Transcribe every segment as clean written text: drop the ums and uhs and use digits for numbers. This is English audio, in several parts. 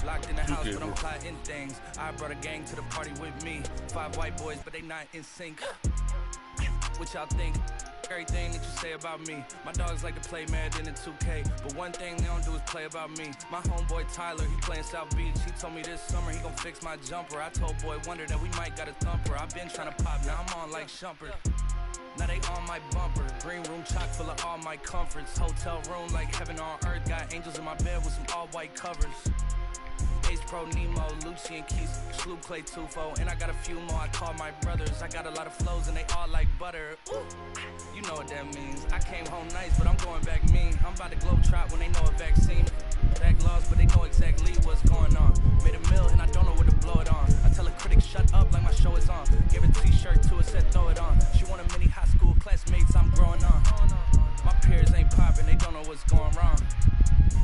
Locked in the house, but I'm plotting things. I brought a gang to the party with me. 5 white boys, but they not in sync. What y'all think? Everything that you say about me. My dogs like to play Madden in 2K, but one thing they don't do is play about me. My homeboy Tyler, he playing South Beach. He told me this summer he gon' fix my jumper. I told Boy Wonder that we might got a thumper. I've been trying to pop, now I'm on like Shumpert. Now they on my bumper. Green room chock full of all my comforts. Hotel room like heaven on earth. Got angels in my bed with some all white covers. Ace Pro Nemo, Lucci and Keys, Sloop Clay Tufo, and I got a few more I call my brothers. I got a lot of flows and they all like butter. Ooh, you know what that means. I came home nice, but I'm going back mean. I'm about to globe trot when they know a vaccine. Back lost, but they know exactly what's going on. Made a meal and I don't know where to blow it on. I tell a critic shut up like my show is on. Give a t-shirt to her, said throw it on. She want a mini high school classmates, I'm growing on. My peers ain't popping, they don't know what's going wrong.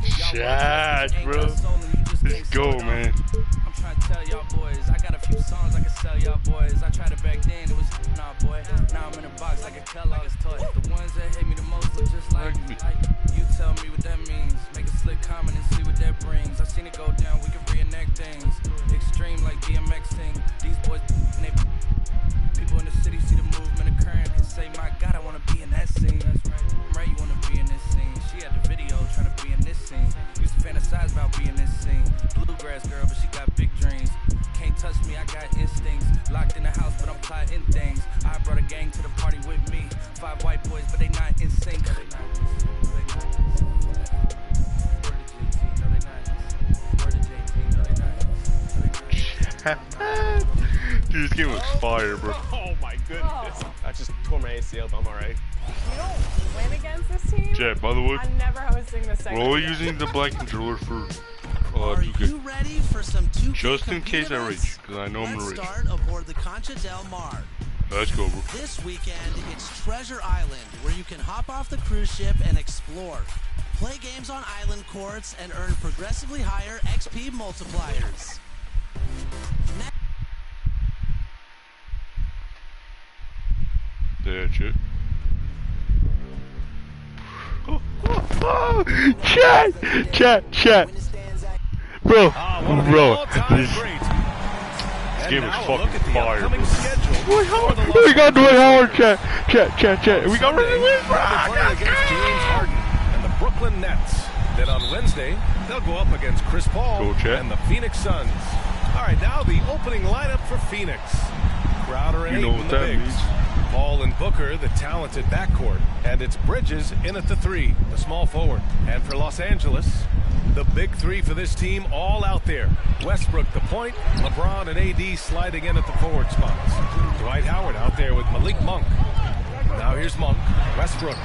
Shit, bro. Let's go, man. I'm trying to tell y'all boys, I got a few songs I can sell y'all boys. I tried it back then, it was nah boy. Now I'm in a box like a Kellogg's toy. The ones that hate me the most look just like me. You tell me what that means. Make a slick comment and see what that brings. I seen it go down, we can reenact things. Extreme like DMX thing. These boys and they people in the city see the movement occurring and say, my God, I wanna be in that scene. Right, you wanna be in this scene. She had the video trying to be in this scene. Used to fantasize about being in this scene. Bluegrass girl, but she got big dreams. Can't touch me, I got instincts. Locked in the house, but I'm plotting things. I brought a gang to the party with me. 5 white boys, but they not in sync. Dude, this game was fire, bro. Oh my goodness. I just tore my ACL, but I'm alright. You don't win against this team? Jet, by the way, I'm never hosting this segment. we're only using the black controller for Are you ready for some 2K just in case I rage, because I know I'm gonna Let's rage. start aboard the Concha Del Mar. Let's go, bro. This weekend, it's Treasure Island, where you can hop off the cruise ship and explore. Play games on island courts and earn progressively higher XP multipliers. Yeah, shit. Chat. Bro, this game is fucking fire, bro. We got Dwight Howard, chat. We got against James Harden and the Brooklyn Nets. Then on Wednesday, they'll go up against Chris Paul and the Phoenix Suns. All right, now the opening lineup for Phoenix. Crowder and Ayton in the bigs. Paul and Booker, the talented backcourt. And it's Bridges in at the 3, the small forward. And for Los Angeles, the big 3 for this team all out there. Westbrook the point, LeBron and AD sliding in at the forward spots. Dwight Howard out there with Malik Monk. Now here's Monk, Westbrook.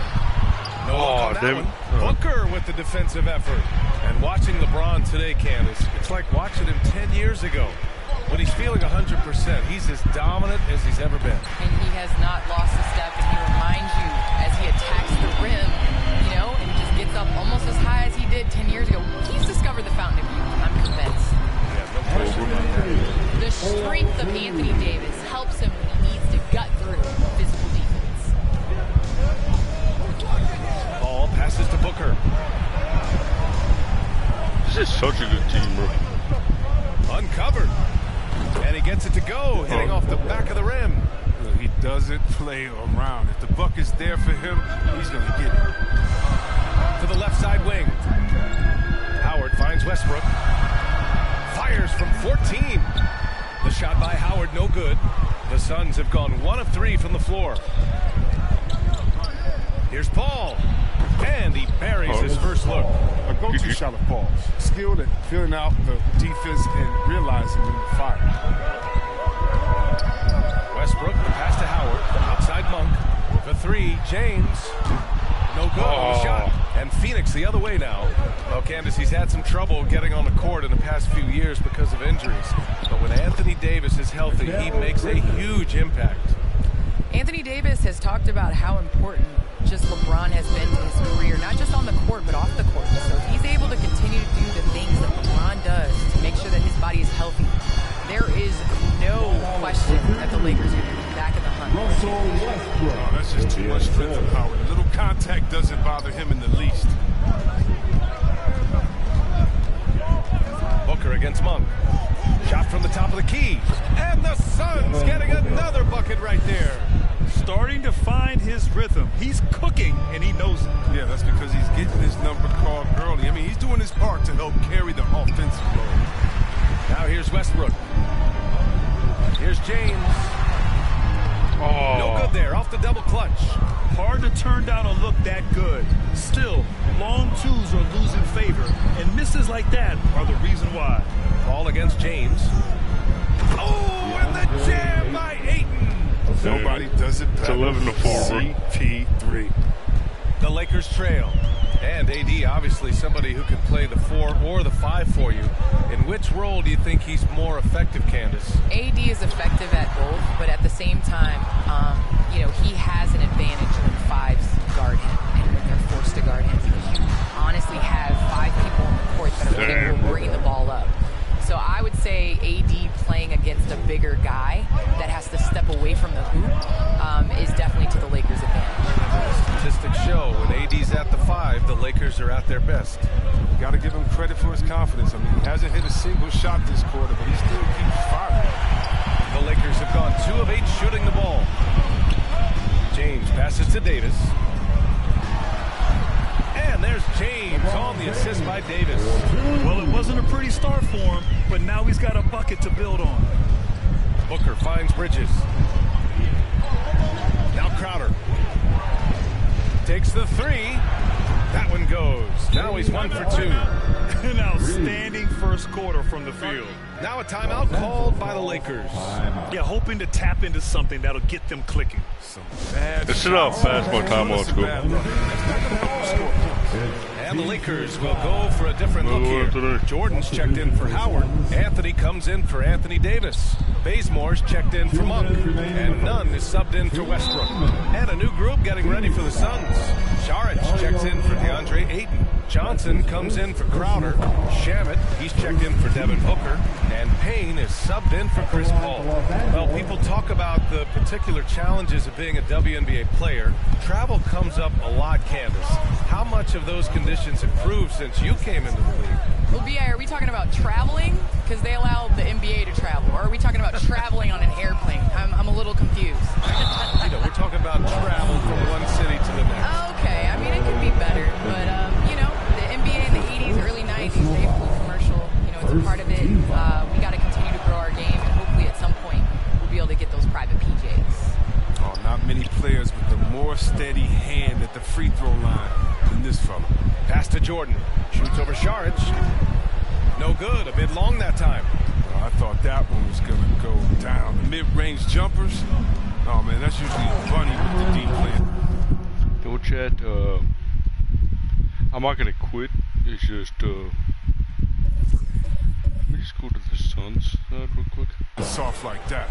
No look on that one. Booker with the defensive effort. And watching LeBron today, Candace, it's like watching him 10 years ago. When he's feeling 100%, he's as dominant as he's ever been. And he has not lost a step, and he reminds you as he attacks the rim, you know, and just gets up almost as high as he did 10 years ago. He's discovered the fountain of youth, I'm convinced. Yeah, no question about that. The strength of Anthony Davis helps him when he needs to gut through physical defense. Ball passes to Booker. This is such a good team, bro. Uncovered. And he gets it to go, hitting off the back of the rim. He doesn't play around. If the buck is there for him, he's going to get it. To the left side wing. Howard finds Westbrook. Fires from 14. The shot by Howard, no good. The Suns have gone 1 of 3 from the floor. Here's Paul. And he buries his first look. A go-to shot of Paul's. Skilled at filling out the defense and realizing when to fire. Westbrook, the pass to Howard. Outside Monk. The 3, James. No good on the shot. And Phoenix the other way now. Well, Candace, he's had some trouble getting on the court in the past few years because of injuries. But when Anthony Davis is healthy, he makes a huge impact. Anthony Davis has talked about how important just LeBron has been to his career, not just on the court, but off the court. So if he's able to continue to do the things that LeBron does to make sure that his body is healthy, there is no question that the Lakers are going to be back in the hunt. Oh, that's just too much strength of Howard. A little contact doesn't bother him in the least. Booker against Suns getting another bucket right there. Starting to find his rhythm. He's cooking, and he knows it. Yeah, that's because he's getting his number called early. I mean, he's doing his part to help carry the offensive load. Now here's Westbrook. Here's James. Oh. No good there, off the double clutch. Hard to turn down a look that good. Still, long twos are losing favor, and misses like that are the reason why. Ball against James. Oh, and the jam by Ayton. Nobody does it better. It's 11-4. CP3. The Lakers trail. And AD, obviously somebody who can play the 4 or the 5 for you. In which role do you think he's more effective, Candace? AD is effective at both, but at the same time, he has an advantage when fives guard him and when they're forced to guard him, because you honestly have 5 people on the court that are capable of bringing the ball up. So I would say AD playing against a bigger guy that has to step away from the hoop is definitely to the Lakers' advantage. Statistics show when AD's at the 5, the Lakers are at their best. Got to give him credit for his confidence. I mean, he hasn't hit a single shot this quarter, but he still keeps firing. The Lakers have gone 2 of 8 shooting the ball. James passes to Davis. And there's James on the assist by Davis. Well, it wasn't a pretty start for him, but now he's got a bucket to build on. Booker finds Bridges. Now Crowder. Takes the 3. That one goes. Now he's 1 for 2. An outstanding first quarter from the field. Now a timeout called by the Lakers. Yeah, hoping to tap into something that'll get them clicking. This is how fast my timeouts go. And the Lakers will go for a different look here. Jordan's checked in for Howard. Anthony comes in for Anthony Davis. Bazemore's checked in for Monk. And Nunn is subbed in for Westbrook. And a new group getting ready for the Suns. Saric checks in for DeAndre Ayton. Johnson comes in for Crowder. Shamet, he's checked in for Devin Booker. And Payne is subbed in for Chris Paul. Well, people talk about the particular challenges of being a WNBA player. Travel comes up a lot, Candace. How much of those conditions improved since you came into the league? Well, B.I., are we talking about traveling? Because they allow the NBA to travel. Or are we talking about traveling on an airplane? I'm a little confused. We're talking about travel from one city to the next. Okay, I mean, it could be better. But, the NBA in the 80s, early 90s, they flew commercial. It's a part of it. We got to continue to grow our game, and hopefully at some point we'll be able to get those private PJs. Oh, not many players with a more steady hand at the free throw line than this fella. Pass to Jordan. Shoots over Saric. No good. A bit long that time. I thought that one was going to go down. The mid-range jumpers. Oh, man, that's usually funny with the deep play. Yo, chat, I'm not going to quit. It's just, let me just go to the Suns real quick. Soft like that.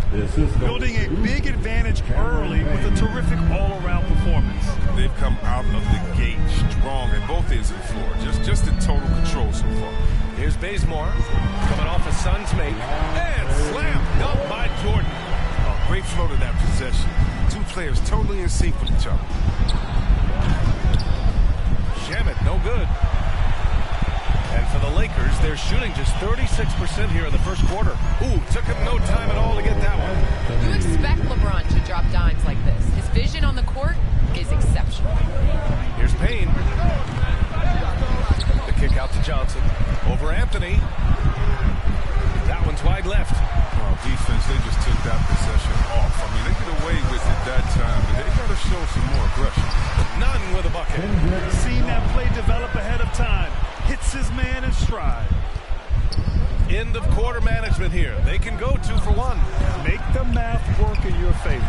Building a big advantage early with a terrific all-around performance. They've come out of the gate strong at both ends of the floor. Just in total control so far. Here's Bazemore coming off a Suns mate. And slam dunked by Jordan. Oh, great flow to that possession. 2 players totally in sync with each other. Shamet, no good. And for the Lakers, they're shooting just 36% here in the first quarter. Ooh, took him no time at all to get that one. You expect LeBron to drop dimes like this. His vision on the court is exceptional. Here's Payne. The kick out to Johnson. Over Anthony. That one's wide left. Oh, defense, they just took that possession off. I mean, they get away with it that time, but they got to show some more aggression. None with a bucket. Seen that play develop ahead of time. Hits his man in stride. End of quarter management here. They can go 2 for 1. Make the math work in your favor.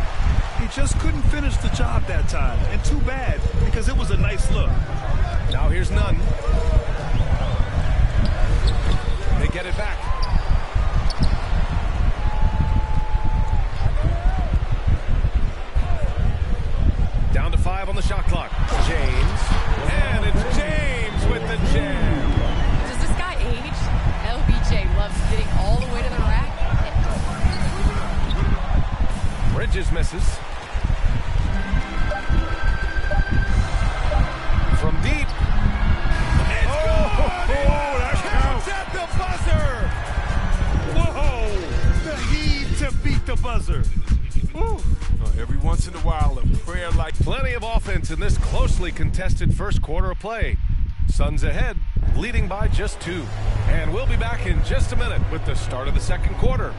He just couldn't finish the job that time. And too bad, because it was a nice look. Now here's Nunn. They get it back. Down to 5 on the shot clock. James. And it's James with the jam. Does this guy age? LBJ loves getting all the way to the rack. Bridges misses. From deep. It's good. closely contested first quarter of play. Suns ahead, leading by just 2. And we'll be back in just a minute with the start of the second quarter.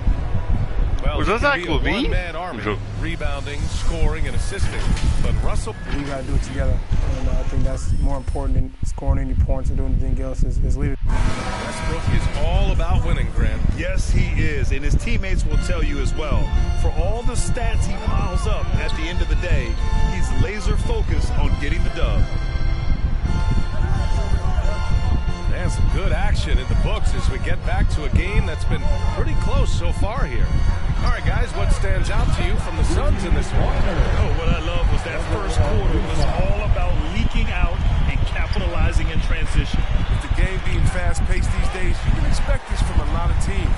Well, Was it that can be a Levine? one-man army, rebounding, scoring, and assisting. But Russell... We got to do it together. And I think that's more important than scoring any points or doing anything else is leadership. Westbrook is all about winning, Grant. Yes, he is, and his teammates will tell you as well. For all the stats he piles up at the end of the day, he's laser focused on getting the dub. And some good action in the books as we get back to a game that's been pretty close so far here. All right, guys, what stands out to you from the Suns in this one? Oh, what I love was that first quarter was all about leaking out and capitalizing in transition. With the game being fast-paced these days, you can expect this from a lot of teams,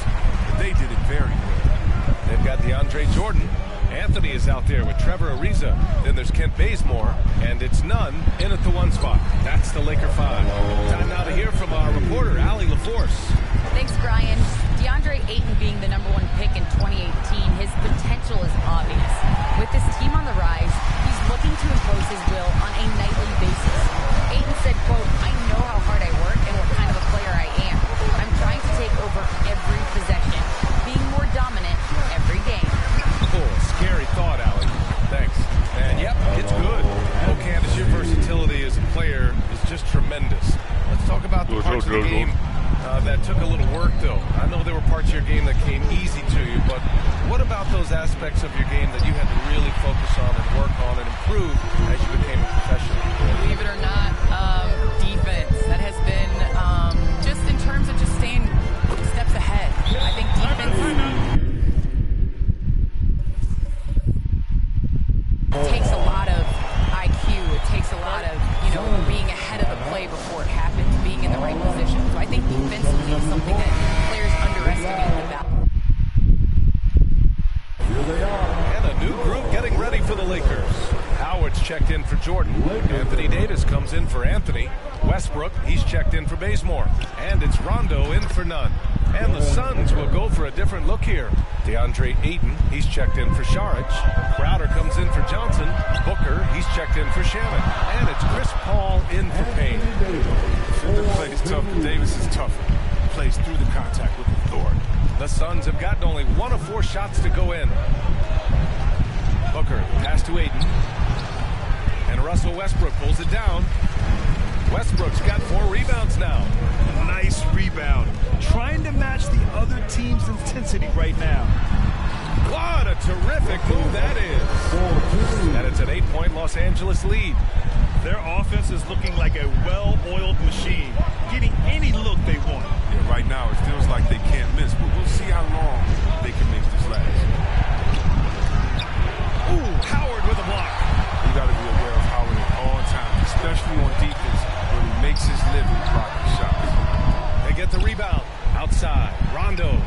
but they did it very well. They've got DeAndre Jordan. Anthony is out there with Trevor Ariza. Then there's Kent Bazemore, and it's Nunn in at the 1 spot. That's the Laker 5. Time now to hear from our reporter, Allie LaForce. Thanks, Brian. DeAndre Ayton being the #1 pick in 2018, his potential is obvious. With this team on the rise, he's looking to impose his will on a nightly basis. Ayton said, quote, "I know how hard I work and what kind of a player I am. I'm trying to take over every possession, being more dominant every game." Cool, scary thought, Allie. Thanks. And yep, it's good. Oh, Candace, your versatility as a player is just tremendous. Let's talk about the parts of the game that took a little work, though. I know there were parts of your game that came easy to you, but what about those aspects of your game that you had to really focus on and work on and improve as you became a professional? Believe it or not, defense. That has been just in terms of just staying steps ahead. I think defense takes a lot of IQ. It takes a lot of, being ahead of the play before it happens, being in the right position. So I think defensively is something that players underestimate the value. And a new group getting ready for the Lakers. Howard's checked in for Jordan. Anthony Davis comes in for Anthony. Westbrook, he's checked in for Bazemore. And it's Rondo in for Nunn. And the Suns will go for a different look here. DeAndre Ayton, he's checked in for Saric. Crowder comes in for Johnson. Booker, he's checked in for Shannon. And it's Chris Paul in for Payne. The play is tough, but Davis is tougher. He plays through the contact with authority. The Suns have gotten only 1 of 4 shots to go in. Booker, pass to Ayton. And Russell Westbrook pulls it down. Westbrook's got 4 rebounds now. Nice rebound. Trying to match the other team's intensity right now. What a terrific move that is. And it's an 8-point Los Angeles lead. Their offense is looking like a well-oiled machine, getting any look they want. Yeah, right now it feels like they can't miss, but we'll see how long they can make this last. Ooh, Howard with a block. You got to be aware of Howard at all times, especially on defense, where he makes his living blocking shots. They get the rebound outside. Rondo.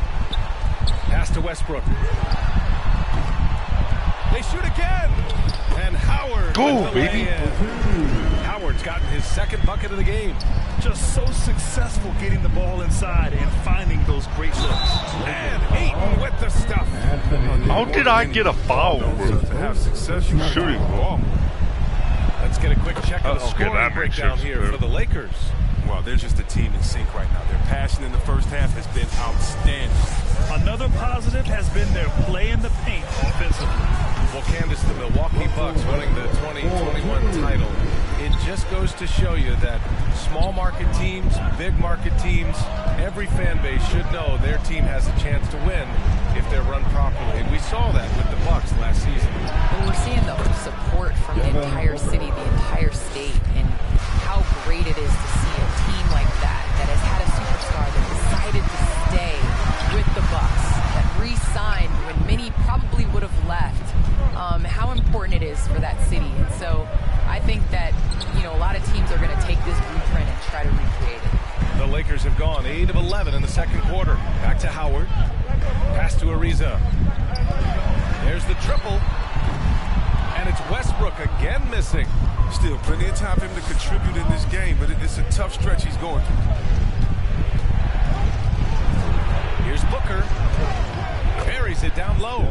Pass to Westbrook. They shoot again. And Howard. Go, baby. Howard's gotten his 2nd bucket of the game. Just so successful getting the ball inside and finding those great looks. And Ayton with the stuff. How did I get a foul, bro? To have success, you shooting ball. Let's get a quick check of the scoring breakdown here for the Lakers. Well, they're just a team in sync right now. Their passion in the first half has been outstanding. Another positive has been their play in the paint offensively. Well, Candace, the Milwaukee Bucks winning the 2021 title, it just goes to show you that small market teams, big market teams, every fan base should know their team has a chance to win if they're run properly. And we saw that with the Bucks last season. Well, we're seeing the support from the entire city, the entire state, and how great it is to see a team like that has had a superstar that decided to stay with the Bucks, that re-signed when many probably would have left. How important it is for that city. And so I think that, a lot of teams are going to take this blueprint and try to recreate it. The Lakers have gone 8 of 11 in the second quarter. Back to Howard. Pass to Ariza. There's the triple. And it's Westbrook again missing. Still plenty of time for him to contribute in this game, but it's a tough stretch he's going through. Here's Booker. Carries it down low.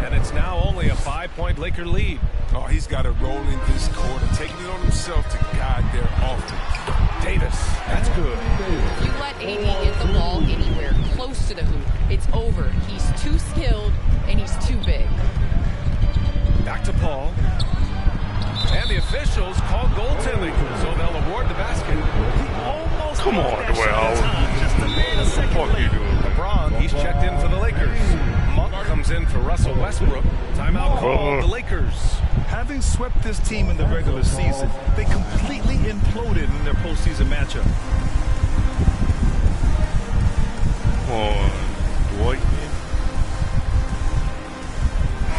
And it's now only a 5-point Laker lead. Oh, he's got to roll in this quarter, taking it on himself to guide their offense. Davis, that's good. If you let AD get the ball anywhere close to the hoop, it's over. He's too skilled and he's too big. Back to Paul. And the officials call goaltending, so they'll award the basket. Come on, Dwayne. What the fuck you doing? LeBron, he's checked in for the Lakers. Monk comes in for Russell Westbrook. Timeout called the Lakers. Having swept this team in the regular season, they completely imploded in their postseason matchup. Dwight.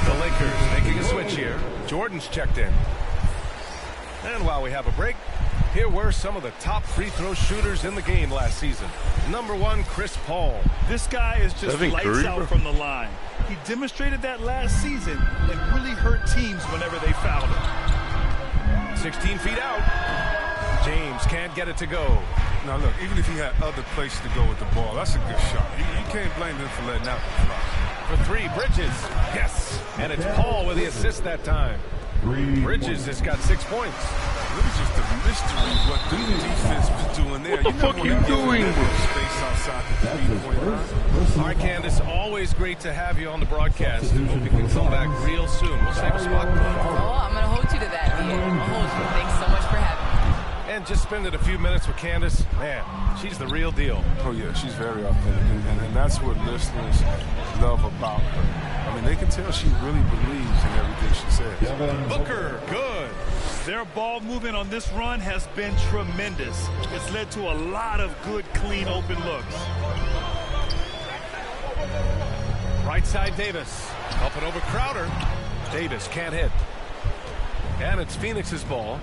The Lakers making a switch here. Jordan's checked in. And while we have a break, here were some of the top free throw shooters in the game last season. Number 1, Chris Paul. This guy is just lights out from the line. He demonstrated that last season and really hurt teams whenever they fouled him. 16 feet out. James can't get it to go. Now look, even if he had other places to go with the ball, that's a good shot. You can't blame him for letting that one fly. For 3, Bridges. Yes. And it's Paul with the assist that time. Bridges has got 6 points. Really just a mystery what the defense was doing there. What the fuck you doing? Space outside the 3-point line. All right, Candace, always great to have you on the broadcast. Hope you can come back real soon. We'll save a spot. Oh, I'm going to hold you to that, Ian. I'll hold you. Thanks so much for having me. And just spending a few minutes with Candace, man, she's the real deal. Oh, yeah, she's very authentic, and that's what listeners love about her. I mean, they can tell she really believes in everything she says. Booker, good. Their ball movement on this run has been tremendous. It's led to a lot of good, clean, open looks. Right side, Davis. Up and over Crowder. Davis can't hit. And it's Phoenix's ball.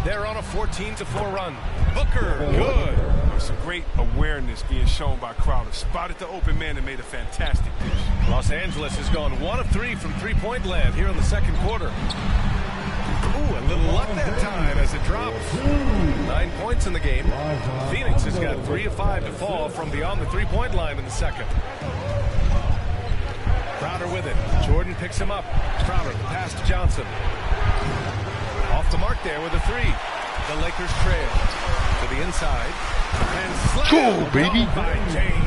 They're on a 14-4 run. Booker, good. Some great awareness being shown by Crowder. Spotted the open man and made a fantastic dish. Los Angeles has gone 1 of 3 from three-point land here in the second quarter. Ooh, a little luck that time as it drops. 9 points in the game. Phoenix has got 3 of 5 to fall from beyond the three-point line in the second. Crowder with it. Jordan picks him up. Crowder, the pass to Johnson. Off the mark there with a 3. The Lakers trail to the inside. And go, baby. By James.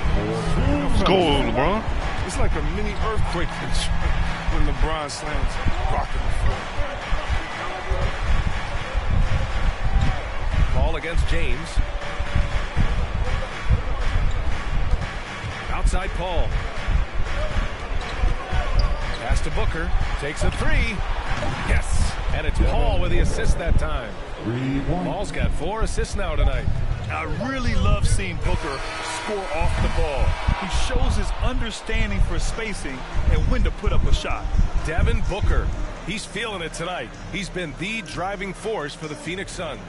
Let's go, LeBron. It's like a mini earthquake when LeBron slams rock in the floor. Ball against James. Outside Paul. Pass to Booker. Takes a 3. Yes. And it's Paul with the assist that time. Paul's got 4 assists now tonight. I really love seeing Booker score off the ball. He shows his understanding for spacing and when to put up a shot. Devin Booker. He's feeling it tonight. He's been the driving force for the Phoenix Suns.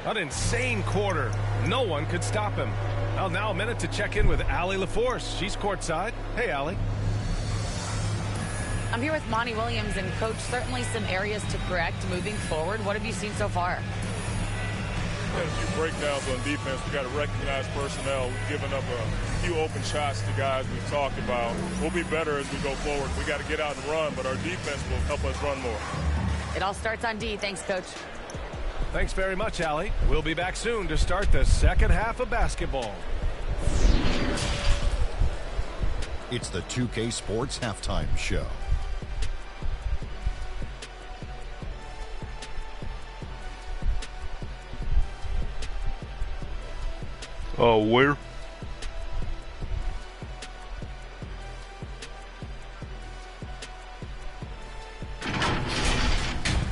An insane quarter. No one could stop him. Well, now a minute to check in with Allie LaForce. She's courtside. Hey, Allie. I'm here with Monty Williams, and Coach, certainly some areas to correct moving forward. What have you seen so far? A few breakdowns on defense. We got to recognize personnel. We've given up a few open shots to guys we've talked about. We'll be better as we go forward. We got to get out and run, but our defense will help us run more. It all starts on D. Thanks, Coach. Thanks very much, Allie. We'll be back soon to start the second half of basketball. It's the 2K Sports Halftime Show. Where?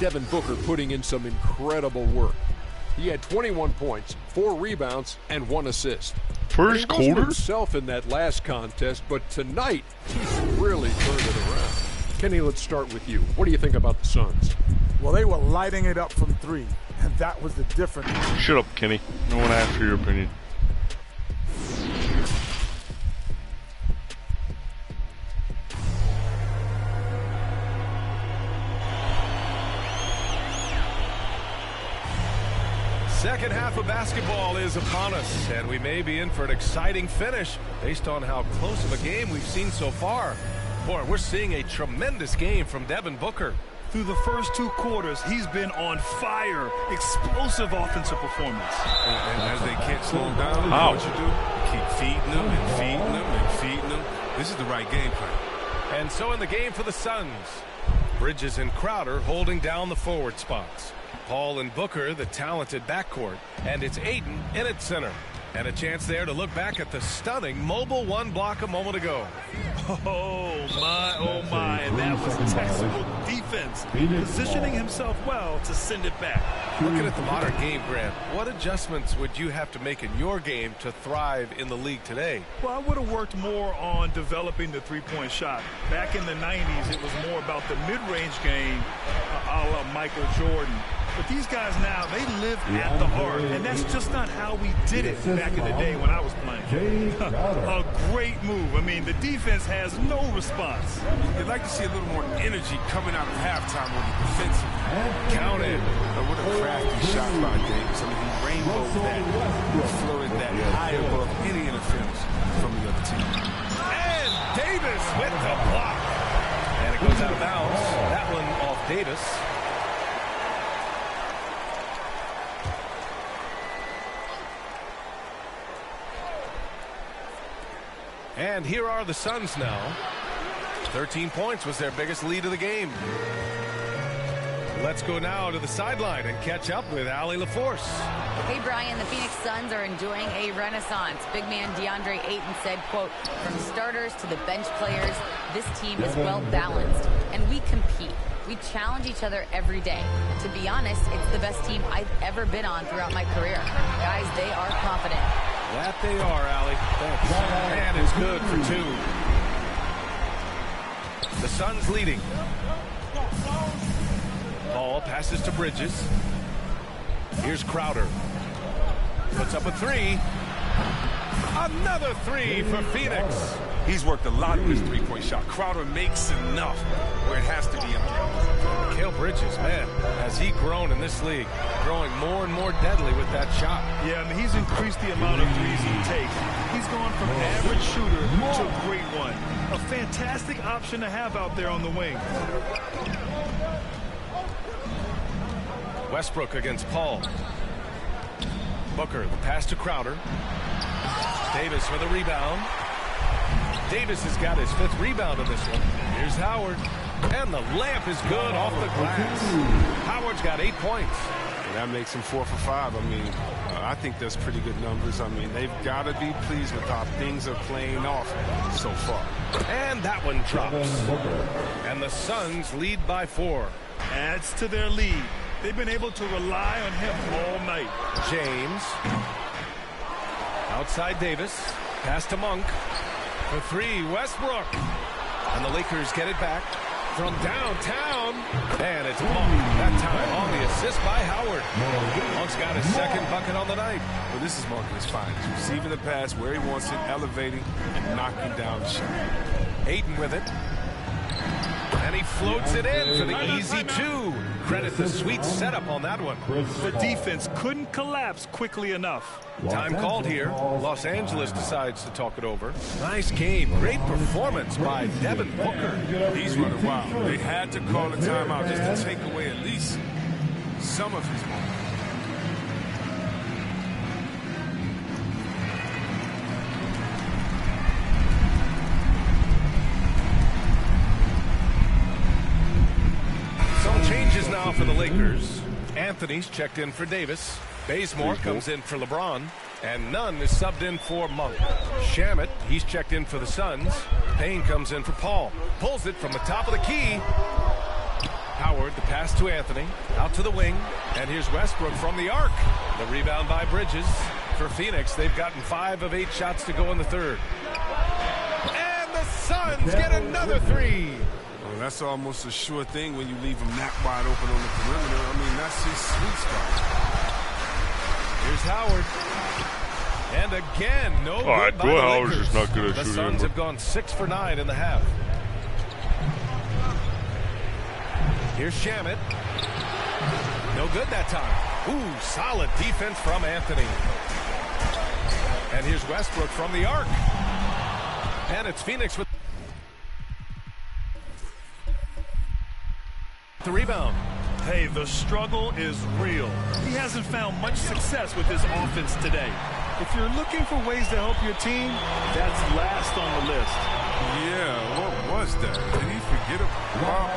Devin Booker putting in some incredible work. He had 21 points, 4 rebounds, and 1 assist. First quarter? He wasn't himself in that last contest, but tonight he's really turned it around. Kenny, let's start with you. What do you think about the Suns? Well, they were lighting it up from 3, and that was the difference. Shut up, Kenny. No one asked for your opinion. Second half of basketball is upon us, and we may be in for an exciting finish based on how close of a game we've seen so far. Boy, we're seeing a tremendous game from Devin Booker. Through the first 2 quarters, he's been on fire. Explosive offensive performance. And as they can't slow him down, you know what you do? Keep feeding them and feeding them and feeding them. This is the right game plan. And so in the game for the Suns, Bridges and Crowder holding down the forward spots. Paul and Booker, the talented backcourt. And it's Ayton in at center. And a chance there to look back at the stunning mobile 1 block a moment ago. Oh, my. And that was textbook defense. Positioning himself well to send it back. Looking at the modern game, Grant, what adjustments would you have to make in your game to thrive in the league today? Well, I would have worked more on developing the three-point shot. Back in the 90s, it was more about the mid-range game, a la Michael Jordan. But these guys now, they live at the arc, and that's just not how we did it back in the day when I was playing. A great move. I mean, the defense has no response. You'd like to see a little more energy coming out of halftime on the defensive. Counted. What a crafty shot by Davis. I mean, he rainbowed that, floated that high above any interference from the other team. And Davis with the block. And it goes out of bounds. That one off Davis. And here are the Suns now. 13 points was their biggest lead of the game. Let's go now to the sideline and catch up with Allie LaForce. Hey, Brian, the Phoenix Suns are enjoying a renaissance. Big man DeAndre Ayton said, quote, from starters to the bench players, this team is well balanced, and we compete. We challenge each other every day. To be honest, it's the best team I've ever been on throughout my career. Guys, they are confident. That they are, Allie. And it's good for 2. The Suns leading. Ball passes to Bridges. Here's Crowder. Puts up a 3. Another 3 for Phoenix. He's worked a lot of his three-point shot. Crowder makes enough where it has to be on. Mikal Bridges, man, has he grown in this league, growing more and more deadly with that shot. Yeah, I mean, he's increased the amount of threes he takes. He's gone from average shooter to a great one. A fantastic option to have out there on the wing. Westbrook against Paul. Booker, the pass to Crowder. Davis with a rebound. Davis has got his 5th rebound in this one. Here's Howard. And the layup is good off the glass. Howard's got 8 points. And that makes him 4 for 5. I mean, I think that's pretty good numbers. I mean, they've got to be pleased with how things are playing off so far. And that one drops. And the Suns lead by 4. Adds to their lead. They've been able to rely on him all night. James. Outside Davis. Pass to Monk. For 3, Westbrook. And the Lakers get it back from downtown. And it's Monk. That time on the assist by Howard. Monk's got his 2nd bucket on the night. Well, this is Monk at his finest. Receiving the pass where he wants it, elevating, and knocking down the shot. Ayton with it. And he floats it in for the easy 2. Credit the sweet setup on that one. The defense couldn't collapse quickly enough. Time called here. Los Angeles decides to talk it over. Nice game. Great performance by Devin Booker. He's running wild. They had to call a timeout just to take away at least some of his moments. Changes now for the Lakers. Anthony's checked in for Davis. Bazemore comes in for LeBron. And Nunn is subbed in for Monk. Shamet, he's checked in for the Suns. Payne comes in for Paul. Pulls it from the top of the key. Howard, the pass to Anthony. Out to the wing. And here's Westbrook from the arc. The rebound by Bridges. For Phoenix, they've gotten 5 of 8 shots to go in the 3rd. And the Suns get another 3. Well, that's almost a sure thing when you leave him that wide open on the perimeter. I mean, that's his sweet spot. Here's Howard. And again, no good by the Howard's Lakers. just not good at the shooting. Suns have gone 6 for 9 in the half. Here's Shamet. No good that time. Ooh, solid defense from Anthony. And here's Westbrook from the arc. And it's Phoenix with... The rebound. Hey, the struggle is real. He hasn't found much success with his offense today. If you're looking for ways to help your team, that's last on the list. Yeah, what was that? Did he forget about?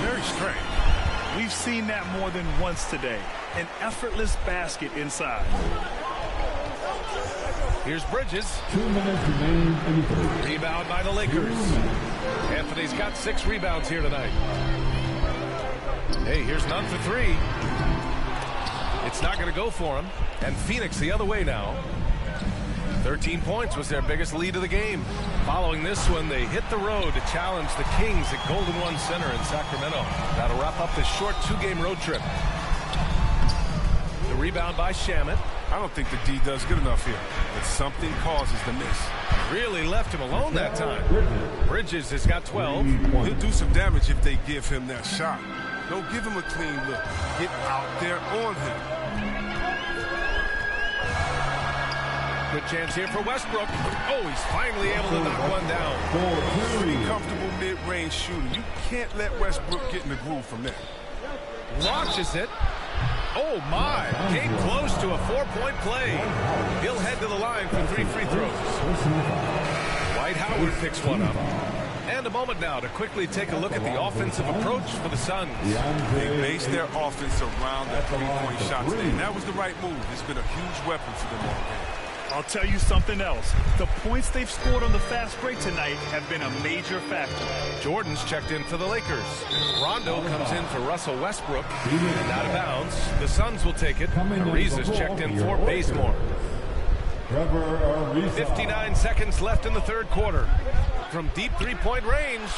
Very strange. We've seen that more than once today. An effortless basket inside. Here's Bridges. 2 minutes remaining in the third. Rebound by the Lakers. Anthony's got 6 rebounds here tonight. Hey, here's none for 3. It's not going to go for him. And Phoenix the other way now. 13 points was their biggest lead of the game. Following this one, they hit the road to challenge the Kings at Golden One Center in Sacramento. That'll wrap up this short 2-game road trip. The rebound by Shamet. I don't think the D does good enough here, but something causes the miss. Really left him alone that time. Bridges has got 12. He'll do some damage if they give him that shot. Don't give him a clean look. Get out there on him. Good chance here for Westbrook. Oh, he's finally able to knock one down. Pretty comfortable mid-range shooting. You can't let Westbrook get in the groove from there. Launches it. Oh, my. Came close to a 4-point play. He'll head to the line for 3 free throws. Dwight Howard picks one up. And a moment now to quickly take a look at the offensive approach for the Suns. They based their offense around that 3-point shot today, and that was the right move. It's been a huge weapon for them all game. I'll tell you something else. The points they've scored on the fast break tonight have been a major factor. Jordan's checked in for the Lakers. Rondo comes in for Russell Westbrook. And out of bounds. The Suns will take it. Ariza's checked in for Bazemore. 59 seconds left in the third quarter. From deep 3-point range,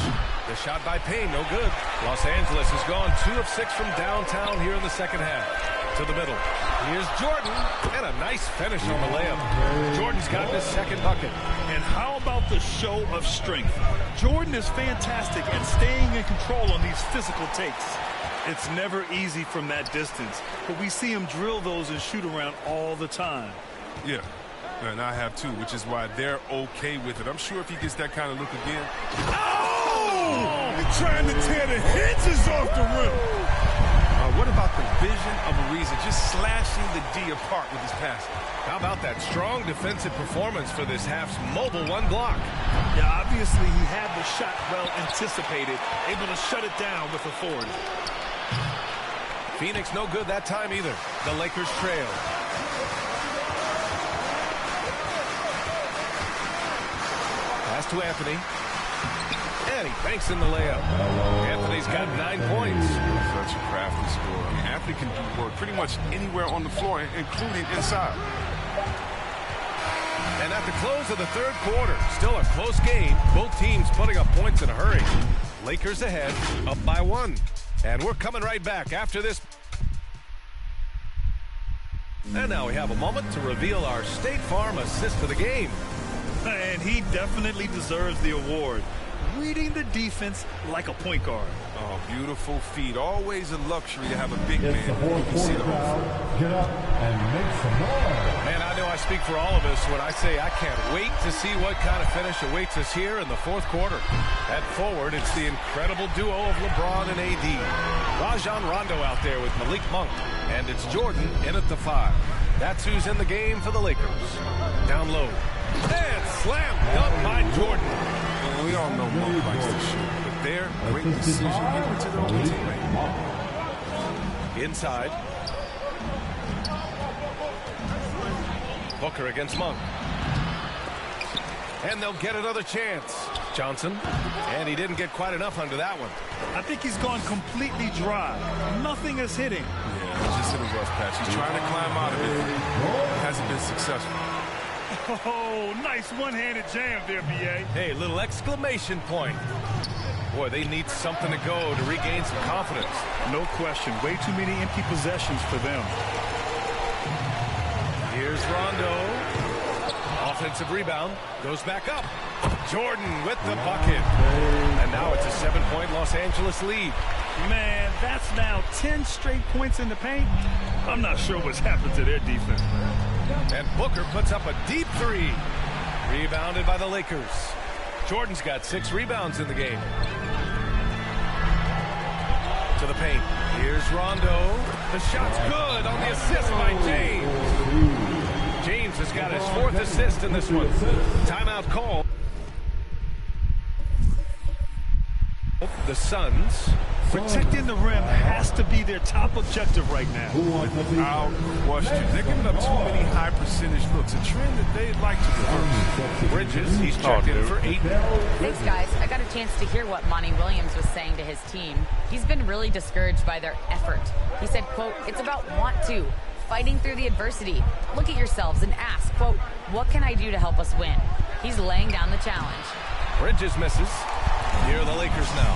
the shot by Payne, no good. Los Angeles has gone 2 of 6 from downtown here in the second half. To the middle. Here's Jordan, and a nice finish on the layup. Jordan's got his second bucket. And how about the show of strength? Jordan is fantastic at staying in control on these physical takes. It's never easy from that distance, but we see him drill those and shoot around all the time. Yeah. And I have too, which is why they're okay with it. I'm sure if he gets that kind of look again. Oh! They're trying to tear the hinges off the rim. What about the vision of Ariza just slashing the D apart with his passing? How about that strong defensive performance for this half's mobile 1 block? Yeah, obviously he had the shot well anticipated, able to shut it down with authority. Phoenix no good that time either. The Lakers trail. Pass to Anthony. And he banks in the layup. Anthony's got 9 points. Such a crafty score. I mean, Anthony can do work pretty much anywhere on the floor, including inside. And at the close of the third quarter, still a close game. Both teams putting up points in a hurry. Lakers ahead, up by 1. And we're coming right back after this. And now we have a moment to reveal our State Farm assist of the game. And he definitely deserves the award. Reading the defense like a point guard. Oh, beautiful feet. Always a luxury to have a big man. You can see the whole Get up and make some noise. Man, I know I speak for all of us when I say I can't wait to see what kind of finish awaits us here in the fourth quarter. At forward, it's the incredible duo of LeBron and AD. Rajon Rondo out there with Malik Monk. And it's Jordan in at the 5. That's who's in the game for the Lakers. Down low. And slam dunk by Jordan. Well, we all know Monk likes to shoot, but there, great decision given to their own teammate. Inside. Booker against Monk. And they'll get another chance. Johnson. And he didn't get quite enough under that one. I think he's gone completely dry. Nothing is hitting. Yeah, he's just in a rough patch. He's trying to climb out of it. Hasn't been successful. Oh, nice one-handed jam there, B.A. Hey, little exclamation point. Boy, they need something to go to regain some confidence. No question. Way too many empty possessions for them. Here's Rondo. Offensive rebound. Goes back up. Jordan with the bucket. And now it's a 7-point Los Angeles lead. Man, that's now 10 straight points in the paint. I'm not sure what's happened to their defense. And Booker puts up a deep 3. Rebounded by the Lakers. Jordan's got 6 rebounds in the game. To the paint. Here's Rondo. The shot's good on the assist by James. James has got his 4th assist in this one. Timeout call. The Suns. Protecting the rim has to be their top objective right now. Without question. They're giving up too many high percentage looks, a trend that they'd like to reverse. Bridges, he's checked in for 8. Thanks, guys. I got a chance to hear what Monty Williams was saying to his team. He's been really discouraged by their effort. He said, quote, "It's about want to, fighting through the adversity. Look at yourselves and ask, quote, what can I do to help us win?" He's laying down the challenge. Bridges misses. Here are the Lakers now.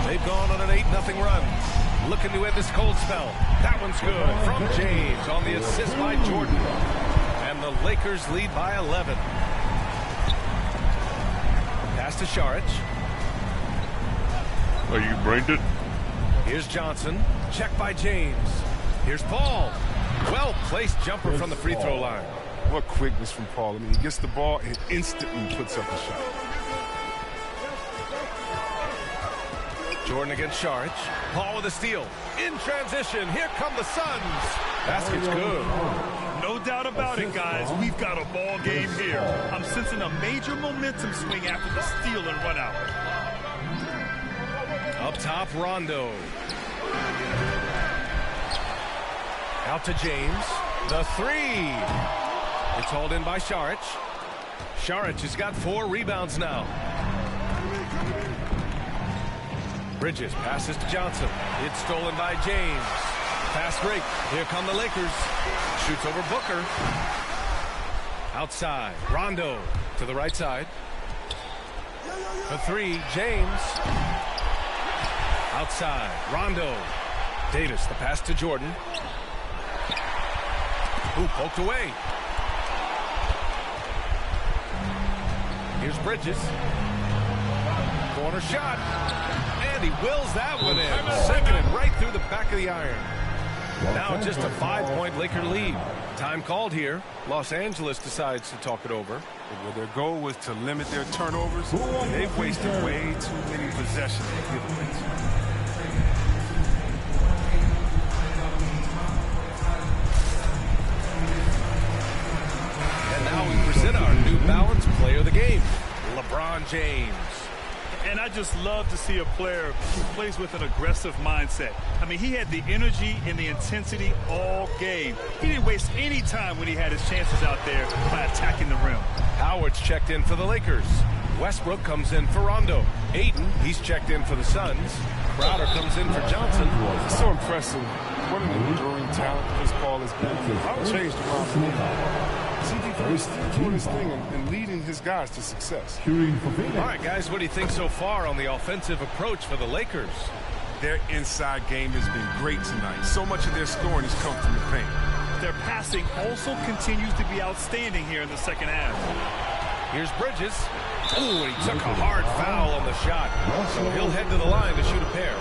They've gone on an 8-0 run. Looking to end this cold spell. That one's good from James on the assist by Jordan. And the Lakers lead by 11. Pass to Šarić. Oh, you brained it? Here's Johnson. Check by James. Here's Paul. Well-placed jumper from the free throw line. What quickness from Paul. I mean, he gets the ball and instantly puts up a shot. Jordan against Šarić. Paul with a steal. In transition. Here come the Suns. Basket's good. No doubt about it, guys. We've got a ball game here. I'm sensing a major momentum swing after the steal and run out. Up top, Rondo. Out to James. The 3. It's hauled in by Šarić. Šarić has got 4 rebounds now. Bridges passes to Johnson. It's stolen by James. Fast break. Here come the Lakers. Shoots over Booker. Outside. Rondo to the right side. The 3. James. Outside. Rondo. Davis. The pass to Jordan. Who poked away. Here's Bridges. Corner shot. And he wills that one in. Sinking it right through the back of the iron. Now just a 5-point Laker lead. Time called here. Los Angeles decides to talk it over. Well, their goal was to limit their turnovers. They've wasted way too many possessions. And now we present our New Balance Player of the Game, LeBron James. And I just love to see a player who plays with an aggressive mindset. I mean, he had the energy and the intensity all game. He didn't waste any time when he had his chances out there by attacking the rim. Howard's checked in for the Lakers. Westbrook comes in for Rondo. Ayton, he's checked in for the Suns. Crowder comes in for Johnson. It's so impressive. What an enduring talent Chris Paul has been. I've changed around. CP3 is still doing his thing and leading his guys to success. All right, guys, what do you think so far on the offensive approach for the Lakers? Their inside game has been great tonight. So much of their scoring has come from the paint. Their passing also continues to be outstanding here in the second half. Here's Bridges. Ooh, he took a hard foul on the shot. So he'll head to the line to shoot a pair.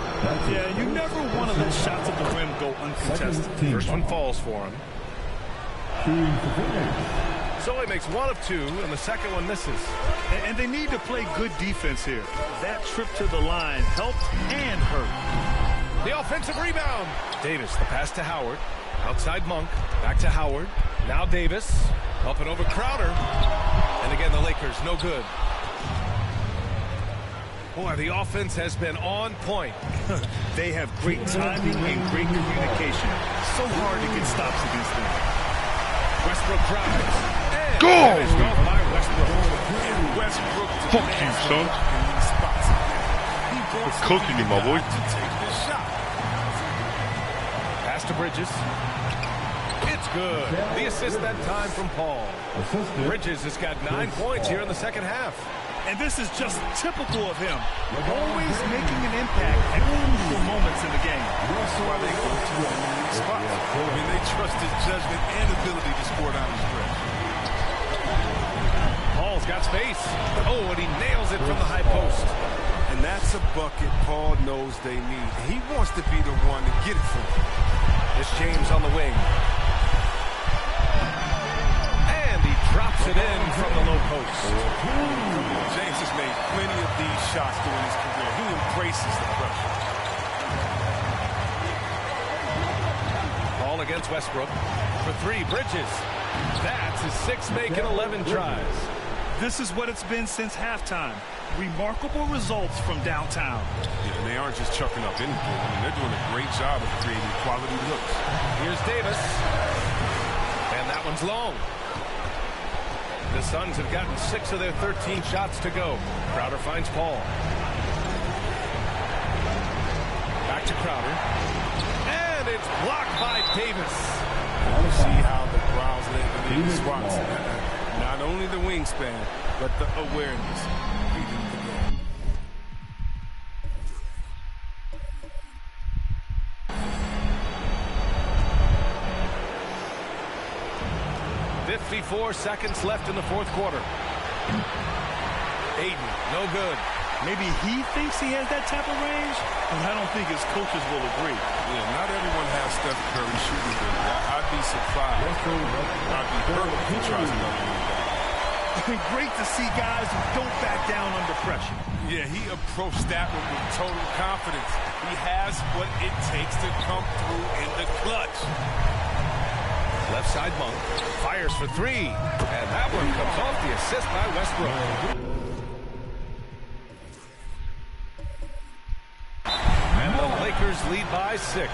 Yeah, you never want to let shots at the rim go uncontested. First one falls for him. So he makes 1 of 2, and the second one misses. And they need to play good defense here. That trip to the line helped and hurt. The offensive rebound. Davis, the pass to Howard. Outside Monk. Back to Howard. Now Davis. Up and over Crowder. And again, the Lakers, no good. Boy, the offense has been on point. They have great timing and great communication. So hard to get stops against them. Westbrook drives. And Go! finished off by Westbrook. And Westbrook Fuck you, son. I'm cooking you, my boy. Pass to Bridges. It's good. The assist that time from Paul. Bridges has got 9 points here in the second half. And this is just typical of him. Always making an impact at crucial moments in the game. That's why they go to the spot. I mean, they trust his judgment and ability to score down the stretch. Paul's got space. Oh, and he nails it from the high post. And that's a bucket Paul knows they need. He wants to be the one to get it for him. It's James on the wing. And he drops it in from the low post. James has made plenty of these shots during his career. He embraces the pressure. Ball against Westbrook. For three, Bridges. That's his sixth make in 11 tries. This is what it's been since halftime. Remarkable results from downtown. Yeah, and they aren't just chucking up anything. I mean, they're doing a great job of creating quality looks. Here's Davis. And that one's long. The Suns have gotten 6 of their 13 shots to go. Crowder finds Paul. Back to Crowder. And it's blocked by Davis. You see how the Browns let the lead spots. Not only the wingspan, but the awareness. Reading the game. .54 seconds left in the fourth quarter. Aiden, no good. Maybe he thinks he has that type of range, but I don't think his coaches will agree. Yeah, not everyone has Steph Curry shooting ability. I'd be surprised. I'd be hurt if he tries another one. Great to see guys who don't back down under pressure. Yeah, he approached that one with total confidence. He has what it takes to come through in the clutch. Left side Monk fires for three, and that one comes off the assist by Westbrook. And the Lakers lead by 6.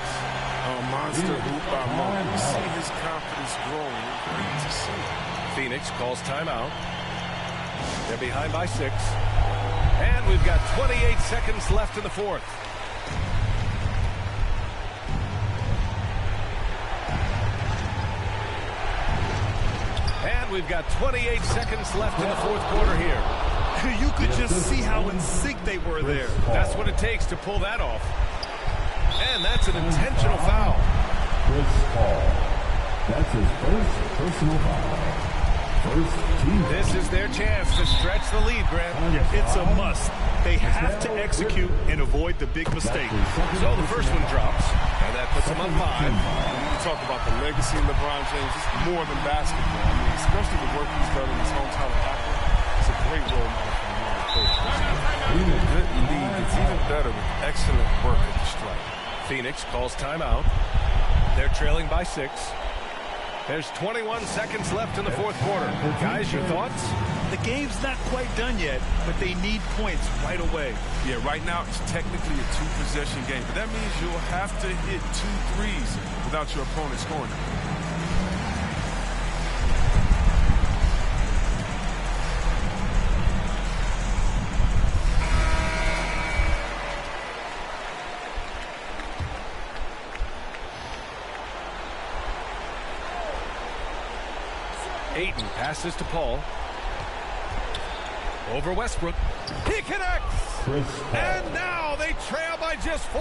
Monster hoop by Monk. You see his confidence growing. Great to see. Phoenix calls timeout. They're behind by 6. And we've got 28 seconds left in the fourth. And we've got 28 seconds left in the fourth quarter here. You could just see how in sync they were there. That's what it takes to pull that off. And that's an intentional foul. Chris Paul. That's his first personal foul. First team. This is their chance to stretch the lead, Grant. It's a must. They have to execute and avoid the big mistake. So the first one drops, and that puts them up 5. When you talk about the legacy of LeBron James, it's more than basketball. I mean, especially the work he's done in his hometown of Akron. It's a great role model for him to coach. Being a good lead, it's even better with excellent work at the stripe. Phoenix calls timeout. They're trailing by 6. There's 21 seconds left in the fourth quarter. Guys, your thoughts? The game's not quite done yet, but they need points right away. Yeah, right now it's technically a 2-possession game, but that means you'll have to hit 2 threes without your opponent scoring. Ayton passes to Paul. Over Westbrook. He connects! And now they trail by just 4.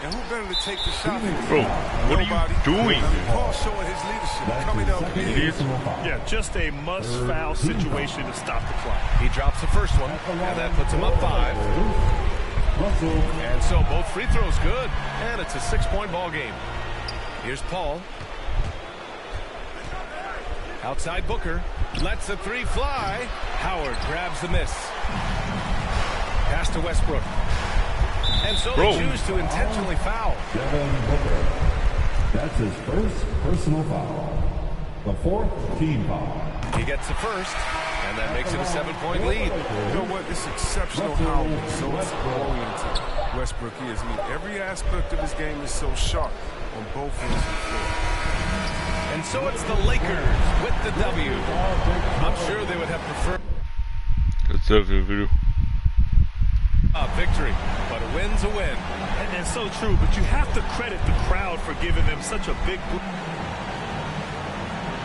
And who better to take the shot? Bro, what are you doing? Paul showing his leadership coming up here. Yeah, just a must-foul situation to stop the clock. He drops the first one, and that puts him up 5. And so both free throws good, and it's a 6-point ball game. Here's Paul. Outside Booker, lets the 3 fly. Howard grabs the miss. Pass to Westbrook. And so they choose to intentionally foul. Devin Booker. That's his first personal foul. The 4th team foul. He gets the first, and that makes it a 7-point lead. You know what? It's exceptional how results-oriented Westbrook is. I mean, every aspect of his game is so sharp on both ends of the floor. And so it's the Lakers with the W. I'm sure they would have preferred a video. A victory, but a win's a win. And so true, but you have to credit the crowd for giving them such a big...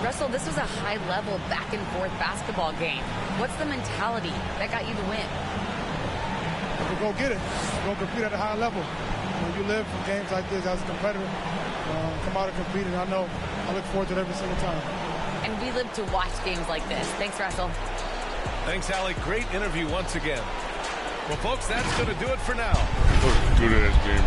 Russell, this was a high-level back-and-forth basketball game. What's the mentality that got you the win? We're going to get it. We're going to compete at a high level. When you live for games like this as a competitor, come out and compete, and I look forward to it every single time. And we live to watch games like this. Thanks, Russell. Thanks, Allie. Great interview once again. Well, folks, that's going to do it for now. Good in this game.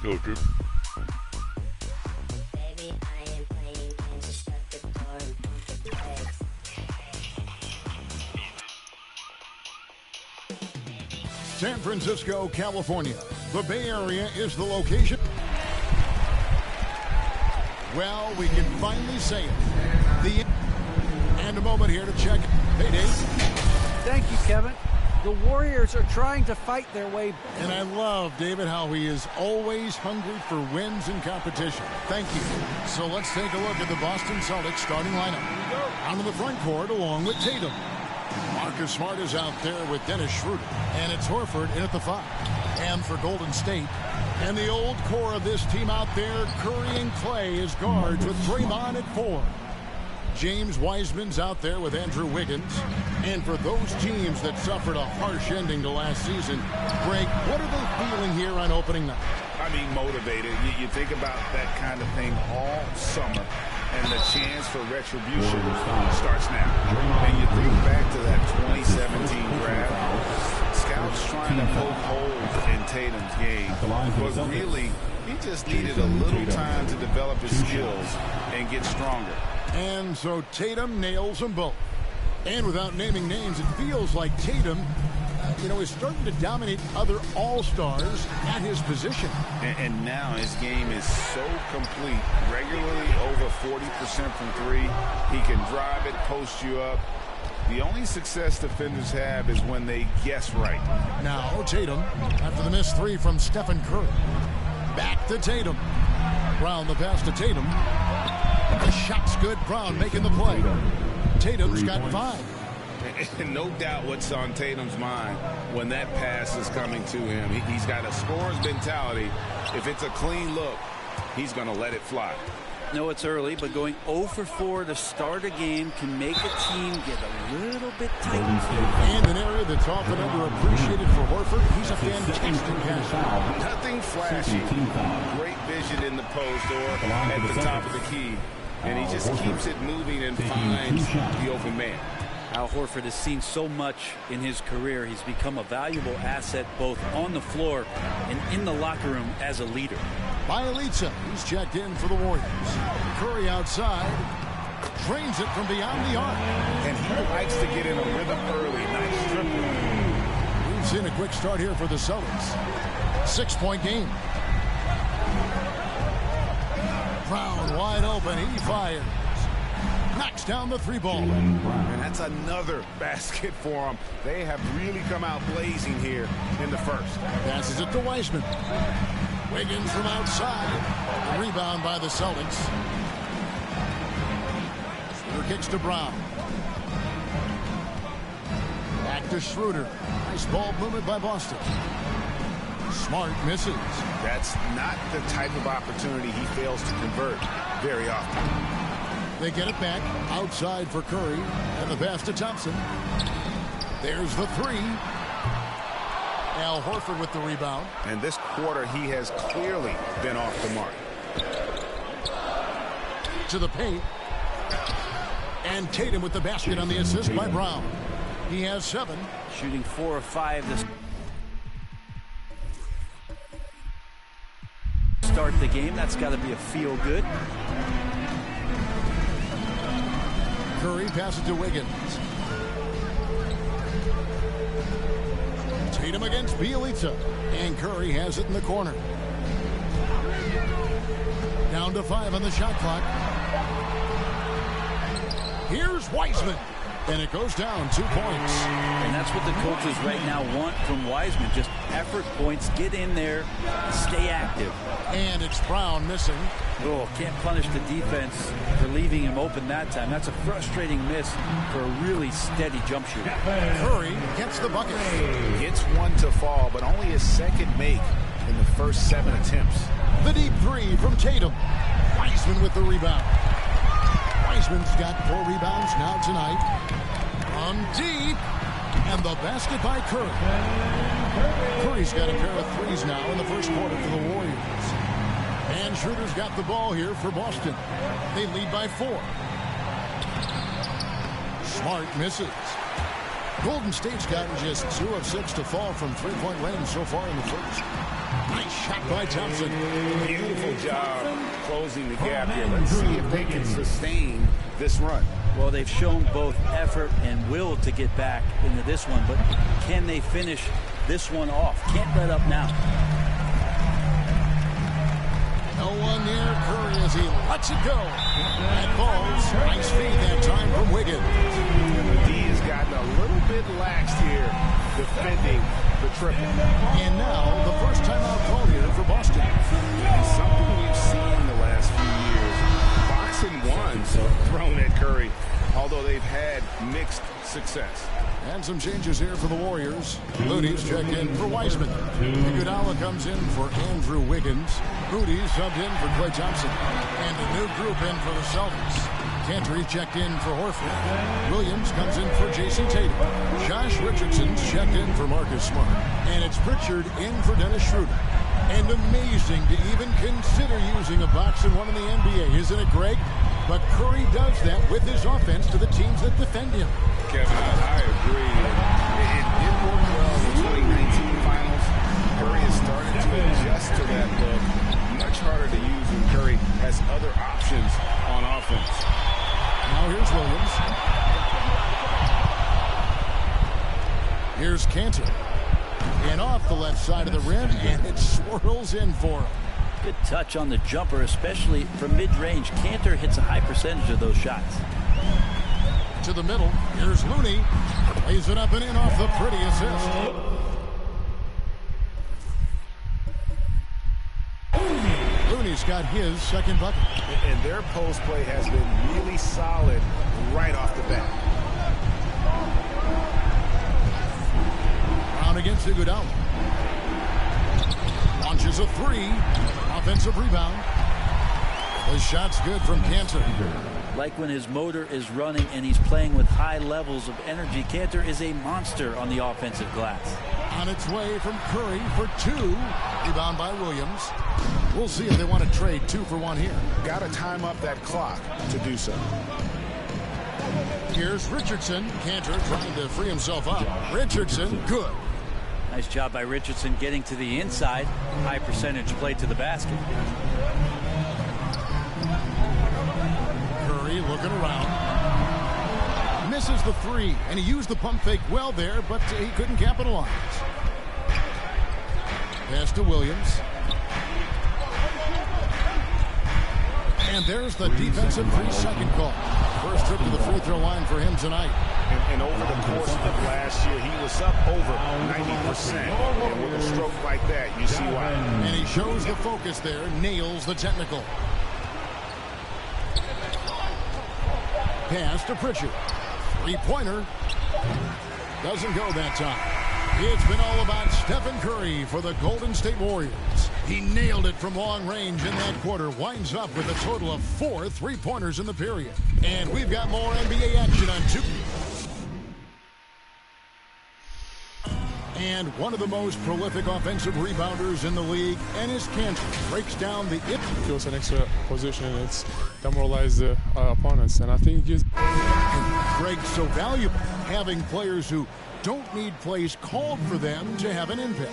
Go, Drew. San Francisco, California. The Bay Area is the location. Well, we can finally say it. And a moment here to check. Hey, Dave. Thank you, Kevin. The Warriors are trying to fight their way. And I love, David, how he is always hungry for wins and competition. Thank you. So let's take a look at the Boston Celtics starting lineup. Out in the front court along with Tatum. Marcus Smart is out there with Dennis Schroeder. And it's Horford in at the 5. And for Golden State. And the old core of this team out there, Curry and Clay as guards with Draymond at 4. James Wiseman's out there with Andrew Wiggins. And for those teams that suffered a harsh ending to last season, Greg, what are they feeling here on opening night? I mean, motivated. You think about that kind of thing all summer, and the chance for retribution starts now. And you think back to that 2017 draft, scouts trying to poke holes in Tatum's game, but really, he just needed a little time to develop his skills and get stronger. And so Tatum nails them both. And without naming names, it feels like Tatum, is starting to dominate other all-stars at his position. And now his game is so complete. Regularly over 40% from 3. He can drive it, post you up. The only success defenders have is when they guess right. Now Tatum, after the missed 3 from Stephen Curry. Back to Tatum. Brown the pass to Tatum. The shot's good. Brown making the play. Tatum's got 5. And no doubt what's on Tatum's mind when that pass is coming to him. He's got a scorer's mentality. If it's a clean look, he's going to let it fly. No, it's early, but going 0 for 4 to start a game can make a team get a little bit tight. And an area that's often underappreciated for Horford, he's a fantastic passer. Nothing flashy. Great vision in the post or at the top of the key. And he just keeps it moving and finds the open man. Al Horford has seen so much in his career. He's become a valuable asset both on the floor and in the locker room as a leader. Bielitsa, he's checked in for the Warriors. Curry outside, drains it from beyond the arc. And he likes to get in a rhythm early. Nice triple. We've seen a quick start here for the Celtics. 6-point game. Brown wide open, he fires. Knocks down the 3-ball. And that's another basket for him. They have really come out blazing here in the first. Passes it to Wiseman. Wiggins from outside. Rebound by the Celtics. Schroeder kicks to Brown. Back to Schroeder. Nice ball movement by Boston. Smart misses. That's not the type of opportunity he fails to convert very often. They get it back outside for Curry, and the pass to Thompson. There's the 3. Al Horford with the rebound. And this quarter, he has clearly been off the mark. To the paint. And Tatum with the basket on the assist by Brown. He has 7. Shooting 4 of 5 this start the game. That's got to be a feel good. Curry passes to Wiggins. Tatum against Bielitsa. And Curry has it in the corner. Down to 5 on the shot clock. Here's Wiseman. And it goes down 2 points. And that's what the coaches right now want from Wiseman. Just effort points, get in there, stay active. And it's Brown missing. Oh, can't punish the defense for leaving him open that time. That's a frustrating miss for a really steady jump shooter. Curry gets the bucket. Gets one to fall, but only his second make in the first 7 attempts. The deep three from Tatum. Wiseman with the rebound. Wiseman's got 4 rebounds now tonight. On deep. And the basket by Curry. Curry's got a pair of threes now in the first quarter for the Warriors. And Schroeder's got the ball here for Boston. They lead by 4. Smart misses. Golden State's gotten just 2 of 6 to fall from three-point range so far in the first. Nice shot by Thompson. Beautiful job closing the gap here. Let's see if they can sustain this run. Well, they've shown both effort and will to get back into this one, but can they finish this one off? Can't let up now. No one near Curry as he lets it go. And falls. Nice feed that time from Wiggins. D has gotten a little bit laxed here defending the triple. And now the first timeout call here for Boston. And something we've seen the last few years. Boxing ones thrown at Curry, although they've had mixed success. And some changes here for the Warriors. Looney's checked in for Wiseman. Iguodala comes in for Andrew Wiggins. Rudy subbed in for Klay Thompson. And a new group in for the Celtics. Cantor checked in for Horford. Williams comes in for Jason Tatum. Josh Richardson's checked in for Marcus Smart. And it's Pritchard in for Dennis Schroeder. And amazing to even consider using a boxing one in the NBA, isn't it, Greg? But Curry does that with his offense to the teams that defend him. Kevin, I agree. It did work well in the 2019 finals. Curry has started to adjust to that look. Much harder to use when Curry has other options on offense. Now here's Williams. Here's Cantor. And off the left side of the rim, and it swirls in for him. Good touch on the jumper, especially from mid-range. Cantor hits a high percentage of those shots. To the middle, here's Looney. Lays it up and in off the pretty assist. Looney's got his second bucket. And their post play has been really solid right off the bat. Brown against Iguodala. Launches a 3. Offensive rebound. The shot's good from Cantor. Like when his motor is running and he's playing with high levels of energy, Cantor is a monster on the offensive glass. On its way from Curry for 2. Rebound by Williams. We'll see if they want to trade 2 for 1 here. Got to time up that clock to do so. Here's Richardson. Cantor trying to free himself up. Richardson, good. Nice job by Richardson getting to the inside. High percentage play to the basket. Curry looking around. Misses the 3, and he used the pump fake well there, but he couldn't capitalize. Pass to Williams. And there's the defensive 3-second call. First trip to the free throw line for him tonight. And over the course of last year, he was up over 90%. And with a stroke like that, you see why. And he shows the focus there, nails the technical. Pass to Pritchard. 3-pointer. Doesn't go that time. It's been all about Stephen Curry for the Golden State Warriors. He nailed it from long range in that quarter. Winds up with a total of 4 3-pointers in the period. And we've got more NBA action on 2. And one of the most prolific offensive rebounders in the league, Enes Kanter, breaks down the it. Feels an extra position, and it's demoralized the opponents. And I think just Greg's so valuable, having players who don't need plays called for them to have an impact.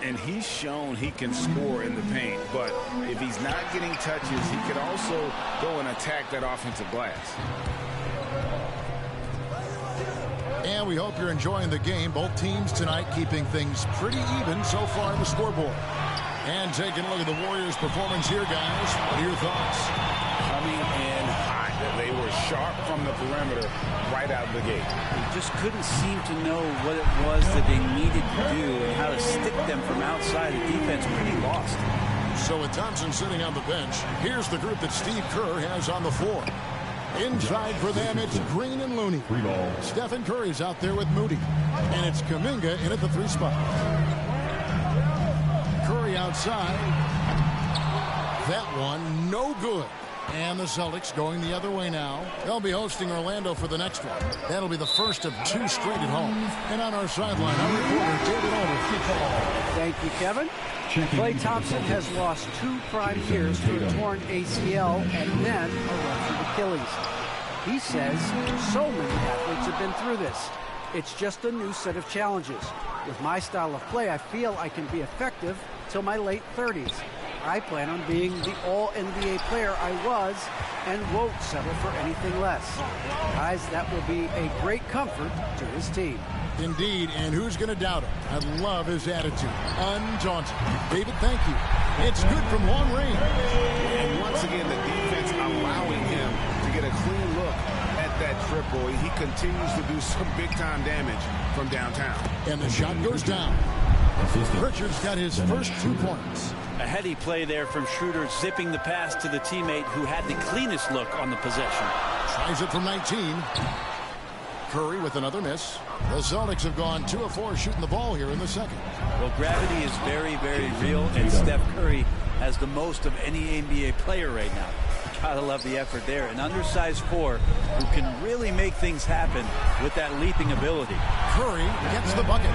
And he's shown he can score in the paint, but if he's not getting touches, he could also go and attack that offensive glass. And we hope you're enjoying the game. Both teams tonight keeping things pretty even so far on the scoreboard. And taking a look at the Warriors' performance here, guys. What are your thoughts? Coming in hot. They were sharp from the perimeter right out of the gate. They just couldn't seem to know what it was that they needed to do and how to stick them from outside. The defense pretty lost. So with Thompson sitting on the bench, here's the group that Steve Kerr has on the floor. Inside for them, it's Green and Looney. Stephen Curry's out there with Moody. And it's Kuminga in at the 3 spot. Curry outside. That one, no good. And the Celtics going the other way now. They'll be hosting Orlando for the next one. That'll be the first of 2 straight at home. And on our sideline, our reporter, David Older. Thank you, Kevin. Klay Thompson has lost 2 prime years to a torn ACL and then a ruptured Achilles. He says so many athletes have been through this. It's just a new set of challenges. With my style of play, I feel I can be effective till my late 30s. I plan on being the all-NBA player I was and won't settle for anything less. Guys, that will be a great comfort to his team. Indeed, and who's going to doubt him? I love his attitude. Undaunted. David, thank you. It's good from long range. And once again, the defense allowing him to get a clean look at that triple. He continues to do some big-time damage from downtown. And the shot goes down. Pritchard's got his first 2 points. A heady play there from Schroeder, zipping the pass to the teammate who had the cleanest look on the possession. Tries it from 19. Curry with another miss. The Celtics have gone 2 of 4 shooting the ball here in the second. Well, gravity is very, very real, and Steph Curry has the most of any NBA player right now. Gotta love the effort there. An undersized 4 who can really make things happen with that leaping ability. Curry gets the bucket.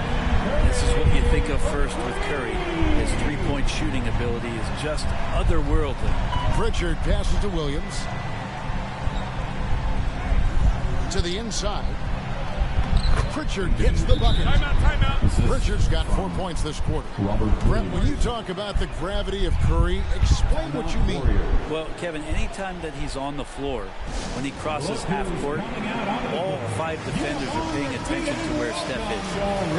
This is what you think of first with Curry. His 3-point shooting ability is just otherworldly. Pritchard passes to Williams. To the inside. Pritchard gets the bucket. Timeout. Pritchard's got 4 points this quarter. Brett, when you talk about the gravity of Curry, explain what you mean. Well, Kevin, anytime that he's on the floor, when he crosses half court, all 5 defenders are paying attention to where Steph is.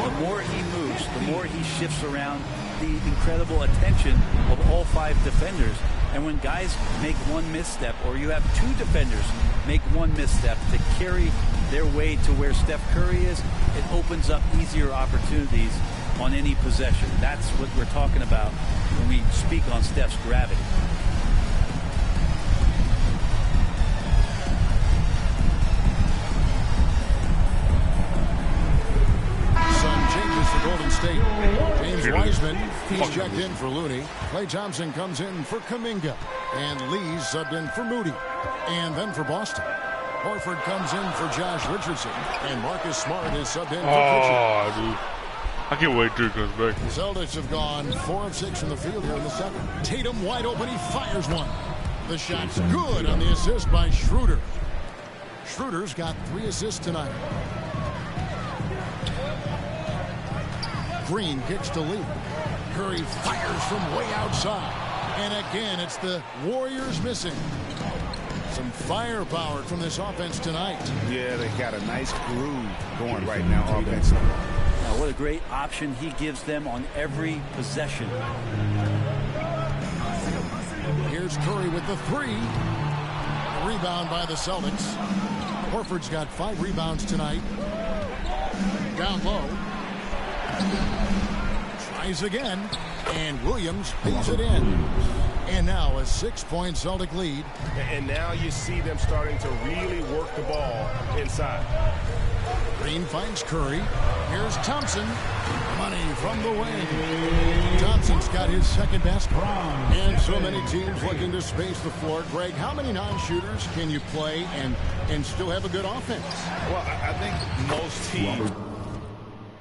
The more he moves, the more he shifts around, the incredible attention of all 5 defenders. And when guys make one misstep, or you have 2 defenders make one misstep to carry their way to where Steph Curry is, it opens up easier opportunities on any possession. That's what we're talking about when we speak on Steph's gravity. For Golden State. James Wiseman, he's checked in for Looney. Klay Thompson comes in for Kuminga. And Lee's subbed in for Moody. And then for Boston, Horford comes in for Josh Richardson. And Marcus Smart is subbed in for Pritchard. Dude. I can't wait till he comes back. The Celtics have gone 4 of 6 from the field here in the second. Tatum wide open, he fires one. The shot's good on the assist by Schroeder. Schroeder's got 3 assists tonight. Green kicks to Lee. Curry fires from way outside. And again, it's the Warriors missing. Some firepower from this offense tonight. Yeah, they got a nice groove going right now offensively. Now, what a great option he gives them on every possession. Here's Curry with the 3. A rebound by the Celtics. Horford's got 5 rebounds tonight. Down low. Tries again, and Williams pays it in. And now a 6-point Celtic lead. And now you see them starting to really work the ball inside. Green finds Curry. Here's Thompson. Money from the wing. Thompson's got his second basket. And so many teams looking to space the floor. Greg, how many non-shooters can you play and still have a good offense? Well, I think most teams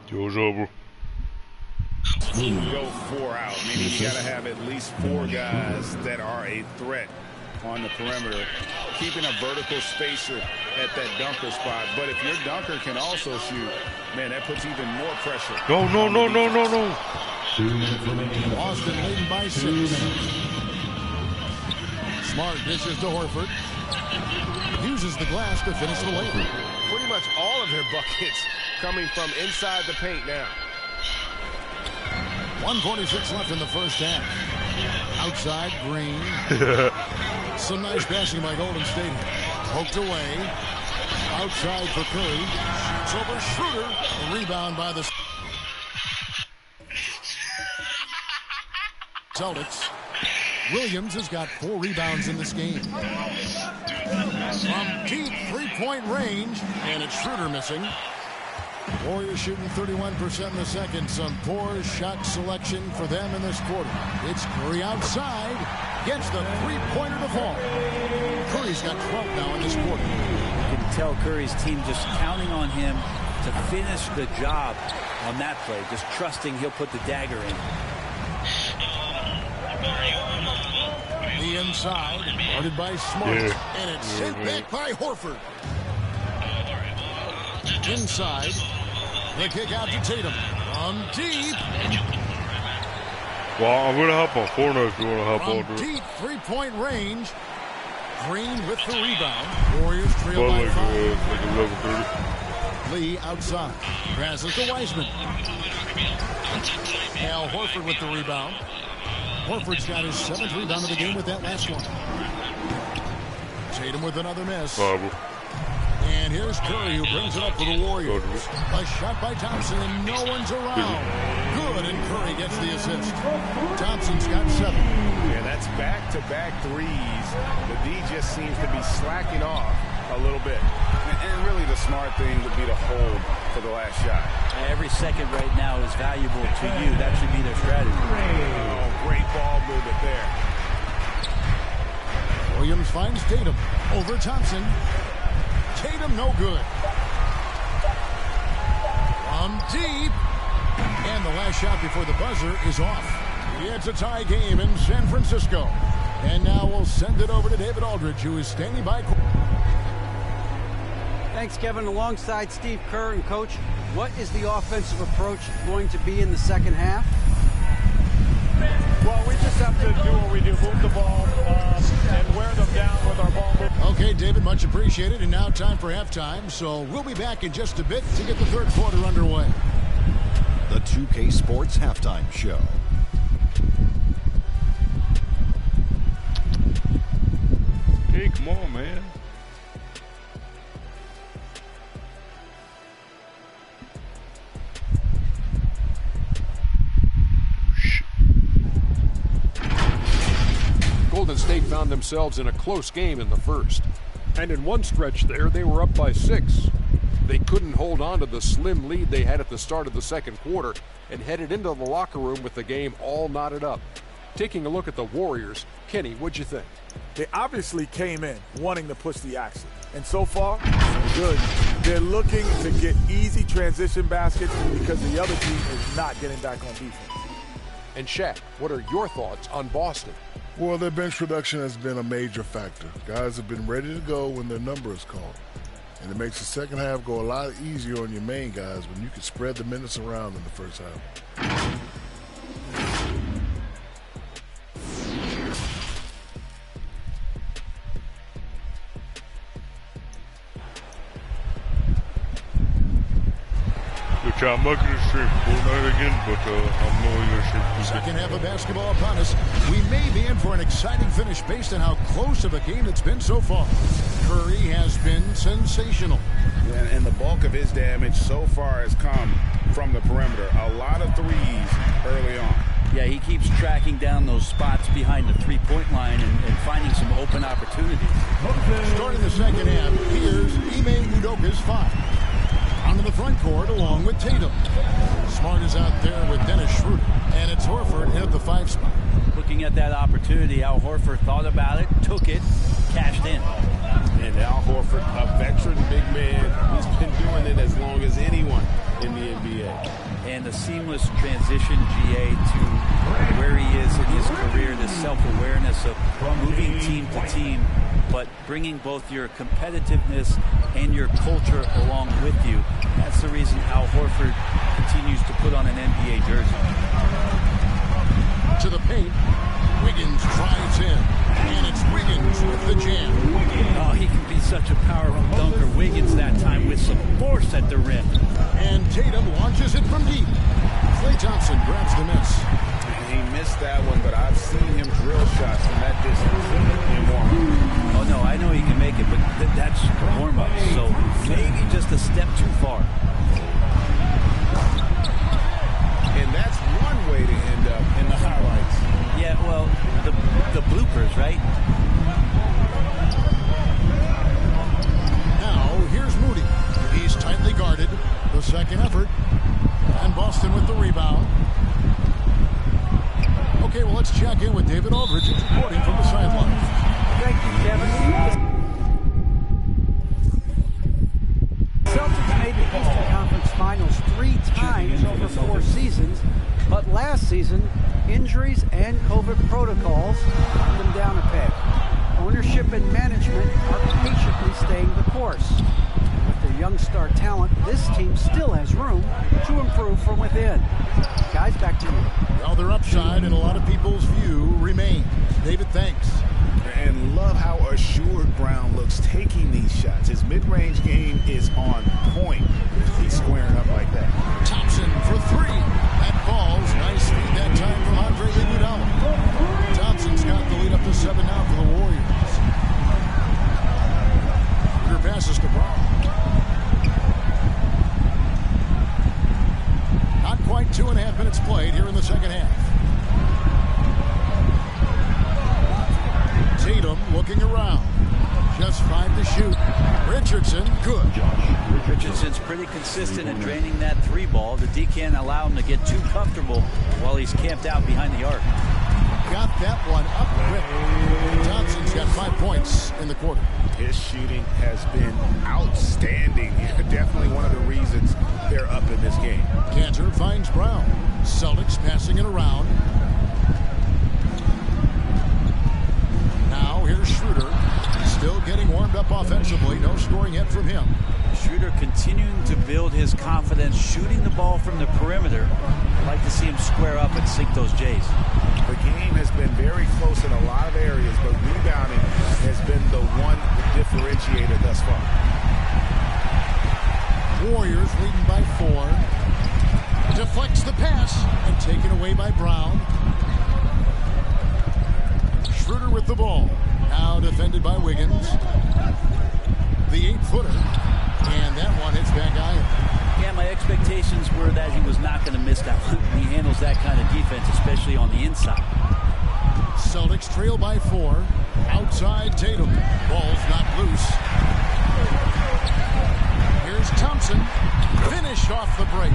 Joe's over. go 4 out, meaning you got to have at least 4 guys that are a threat on the perimeter, keeping a vertical spacer at that dunker spot. But if your dunker can also shoot, man, that puts even more pressure. No. Boston leading by 6. Smart dishes to Horford. Uses the glass to finish the layup. Pretty much much all of their buckets coming from inside the paint now. 1:46 left in the first half. Outside, Green. Some nice passing by Golden State. Poked away. Outside for Curry. Shoots over Schroeder. A rebound by the Celtics. Williams has got 4 rebounds in this game. From deep three-point range, and it's Schroeder missing. Warriors shooting 31% in the second. Some poor shot selection for them in this quarter. It's Curry outside. Gets the three-pointer to fall. Curry's got 12 now in this quarter. You can tell Curry's team just counting on him to finish the job on that play. Just trusting he'll put the dagger in. The inside, guarded by Smart, and it's sent back by Horford. Inside, the kick out to Tatum. From deep. Well, I'm going to hop on corner if you want to hop on. From deep three-point range, Green with the rebound. Warriors trail by 5. Lee outside. Passes to Wiseman. Al Horford with the rebound. Horford's got his 7th rebound of the game with that last one. Tatum with another miss. And here's Curry who brings it up for the Warriors. A shot by Thompson and no one's around. Good, and Curry gets the assist. Thompson's got 7. Yeah, that's back-to-back threes. The D just seems to be slacking off a little bit. And really the smart thing would be to hold for the last shot. Every second right now is valuable to you. That should be their strategy. Oh, great ball movement there. Williams finds Tatum over Thompson. Tatum no good. From deep. And the last shot before the buzzer is off. It's a tie game in San Francisco. And now we'll send it over to David Aldridge, who is standing by. Thanks, Kevin. Alongside Steve Kerr and Coach, what is the offensive approach going to be in the second half? Well, we just have to do what we do, move the ball and wear them down with our ball movement. Okay, David, much appreciated. And now time for halftime. So we'll be back in just a bit to get the third quarter underway. The 2K Sports Halftime Show. Hey, come on, man. Golden State found themselves in a close game in the first. And in one stretch there, they were up by 6. They couldn't hold on to the slim lead they had at the start of the second quarter and headed into the locker room with the game all knotted up. Taking a look at the Warriors, Kenny, what'd you think? They obviously came in wanting to push the action. And so far, good. They're looking to get easy transition baskets because the other team is not getting back on defense. And Shaq, what are your thoughts on Boston? Well, their bench production has been a major factor. Guys have been ready to go when their number is called. And it makes the second half go a lot easier on your main guys when you can spread the minutes around in the first half. I'm not going to stream Fortnite again, but I'm only going to stream. Second half of basketball upon us. We may be in for an exciting finish based on how close of a game it's been so far. Curry has been sensational. And the bulk of his damage so far has come from the perimeter. A lot of threes early on. Yeah, he keeps tracking down those spots behind the three-point line and finding some open opportunities. Starting the second half, here's Ime Udoka's 5. Onto the front court along with Tatum. Smart is out there with Dennis Schroeder. And it's Horford in at the 5 spot. Looking at that opportunity, Al Horford thought about it, took it, cashed in. And Al Horford, a veteran big man, he's been doing it as long as anyone in the NBA. And a seamless transition, GA, to where he is in his career, this self-awareness of moving team to team, but bringing both your competitiveness and your culture along with you. That's the reason Al Horford continues to put on an NBA jersey. To the paint, Wiggins drives in. And it's Wiggins with the jam. Oh, he can be such a powerful dunker. Wiggins that time with some force at the rim. And Tatum launches it from deep. Klay Thompson grabs the miss. He missed that one, but I've seen him drill shots from that distance in warm-up. Oh, no, I know he can make it, but that's warm-up, so maybe just a step too far. And that's one way to end up in the highlights. Yeah, well, the bloopers, right? Now, here's Moody. He's tightly guarded. The second effort. And Boston with the rebound. Okay, well, let's check in with David Aldridge, reporting from the sideline. Thank you, Kevin. Celtics made the Eastern Conference Finals 3 times over 4 seasons, but last season, injuries and COVID protocols knocked them down a peg. Ownership and management are patiently staying the course. With their young star talent, this team still has room to improve from within. Guys, back to you. Well, their upside in a lot of people's view remain. David, thanks. And love how assured Brown looks taking these shots. His mid-range game is on point. He's squaring up like that. Thompson for 3. That falls. Nice feed that time from Andre Iguodala. Thompson's got the lead up to 7 now for the Warriors. Your passes to Brown. Not quite 2.5 minutes played here in the second half. Tatum looking around. Just 5 to shoot. Richardson, good. Richardson's pretty consistent in draining that 3 ball. The D can't allow him to get too comfortable while he's camped out behind the arc. Got that one up quick. Thompson's got 5 points in the quarter. His shooting has been outstanding. Definitely one of the reasons they're up in this game. Cantor finds Brown. Celtics passing it around. Now here's Schroeder. Still getting warmed up offensively. No scoring yet from him. Schroeder continuing to build his confidence, shooting the ball from the perimeter. I'd like to see him square up and sink those J's. The game has been very close in a lot of areas, but rebounding has been the one differentiator thus far. Warriors leading by 4. Deflects the pass and taken away by Brown. Schroeder with the ball. Now defended by Wiggins. The 8-footer. And that one hits back iron. Yeah, my expectations were that he was not going to miss that one. He handles that kind of defense, especially on the inside. Celtics trail by 4. Outside Tatum. Ball's not loose. Here's Thompson. Finished off the break.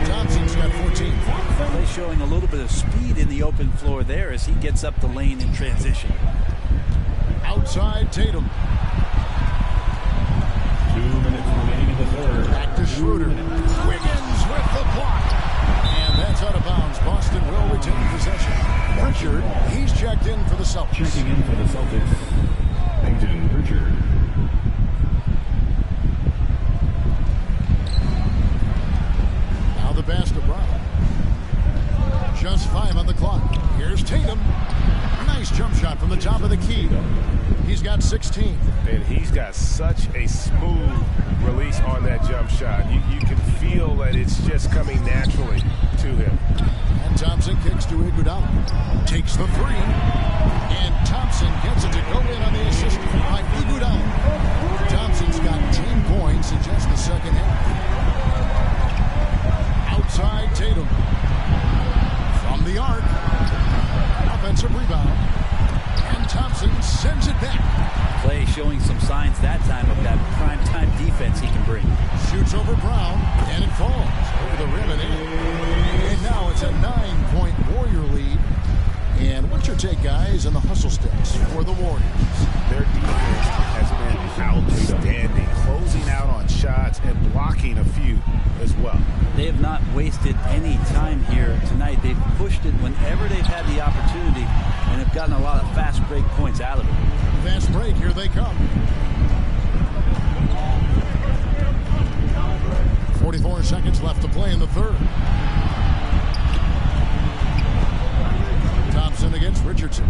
Thompson's got 14. Play showing a little bit of speed in the open floor there as he gets up the lane in transition. Outside Tatum. 2 minutes remaining in the third. Back to Schroeder. Wiggins with the block. And that's out of bounds. Boston will retain possession. Pritchard, he's checked in for the Celtics. Checking in for the Celtics, Peyton Pritchard. Now the pass to Brown. Just 5 on the clock. Here's Tatum. Nice jump shot from the top of the key. He's got 16. And he's got such a smooth release on that jump shot. You can feel that it's just coming naturally to him. And Thompson kicks to Iguodala. Takes the 3. And Thompson gets it to go in on the assist by Iguodala. Thompson's got 10 points in just the second half. Outside Tatum. From the arc. Offensive rebound. And Thompson sends it back. Clay showing some signs that time of that prime-time defense he can bring. Shoots over Brown, and it falls over the rim and in. And now it's a 9-point Warrior lead. And what's your take, guys, on the hustle steps for the Warriors? Their defense has been outstanding, closing out on shots and blocking a few as well. They have not wasted any time here tonight. They've pushed it whenever they've had the opportunity and have gotten a lot of fast break points out of it. Fast break, here they come. 44 seconds left to play in the third. Thompson against Richardson.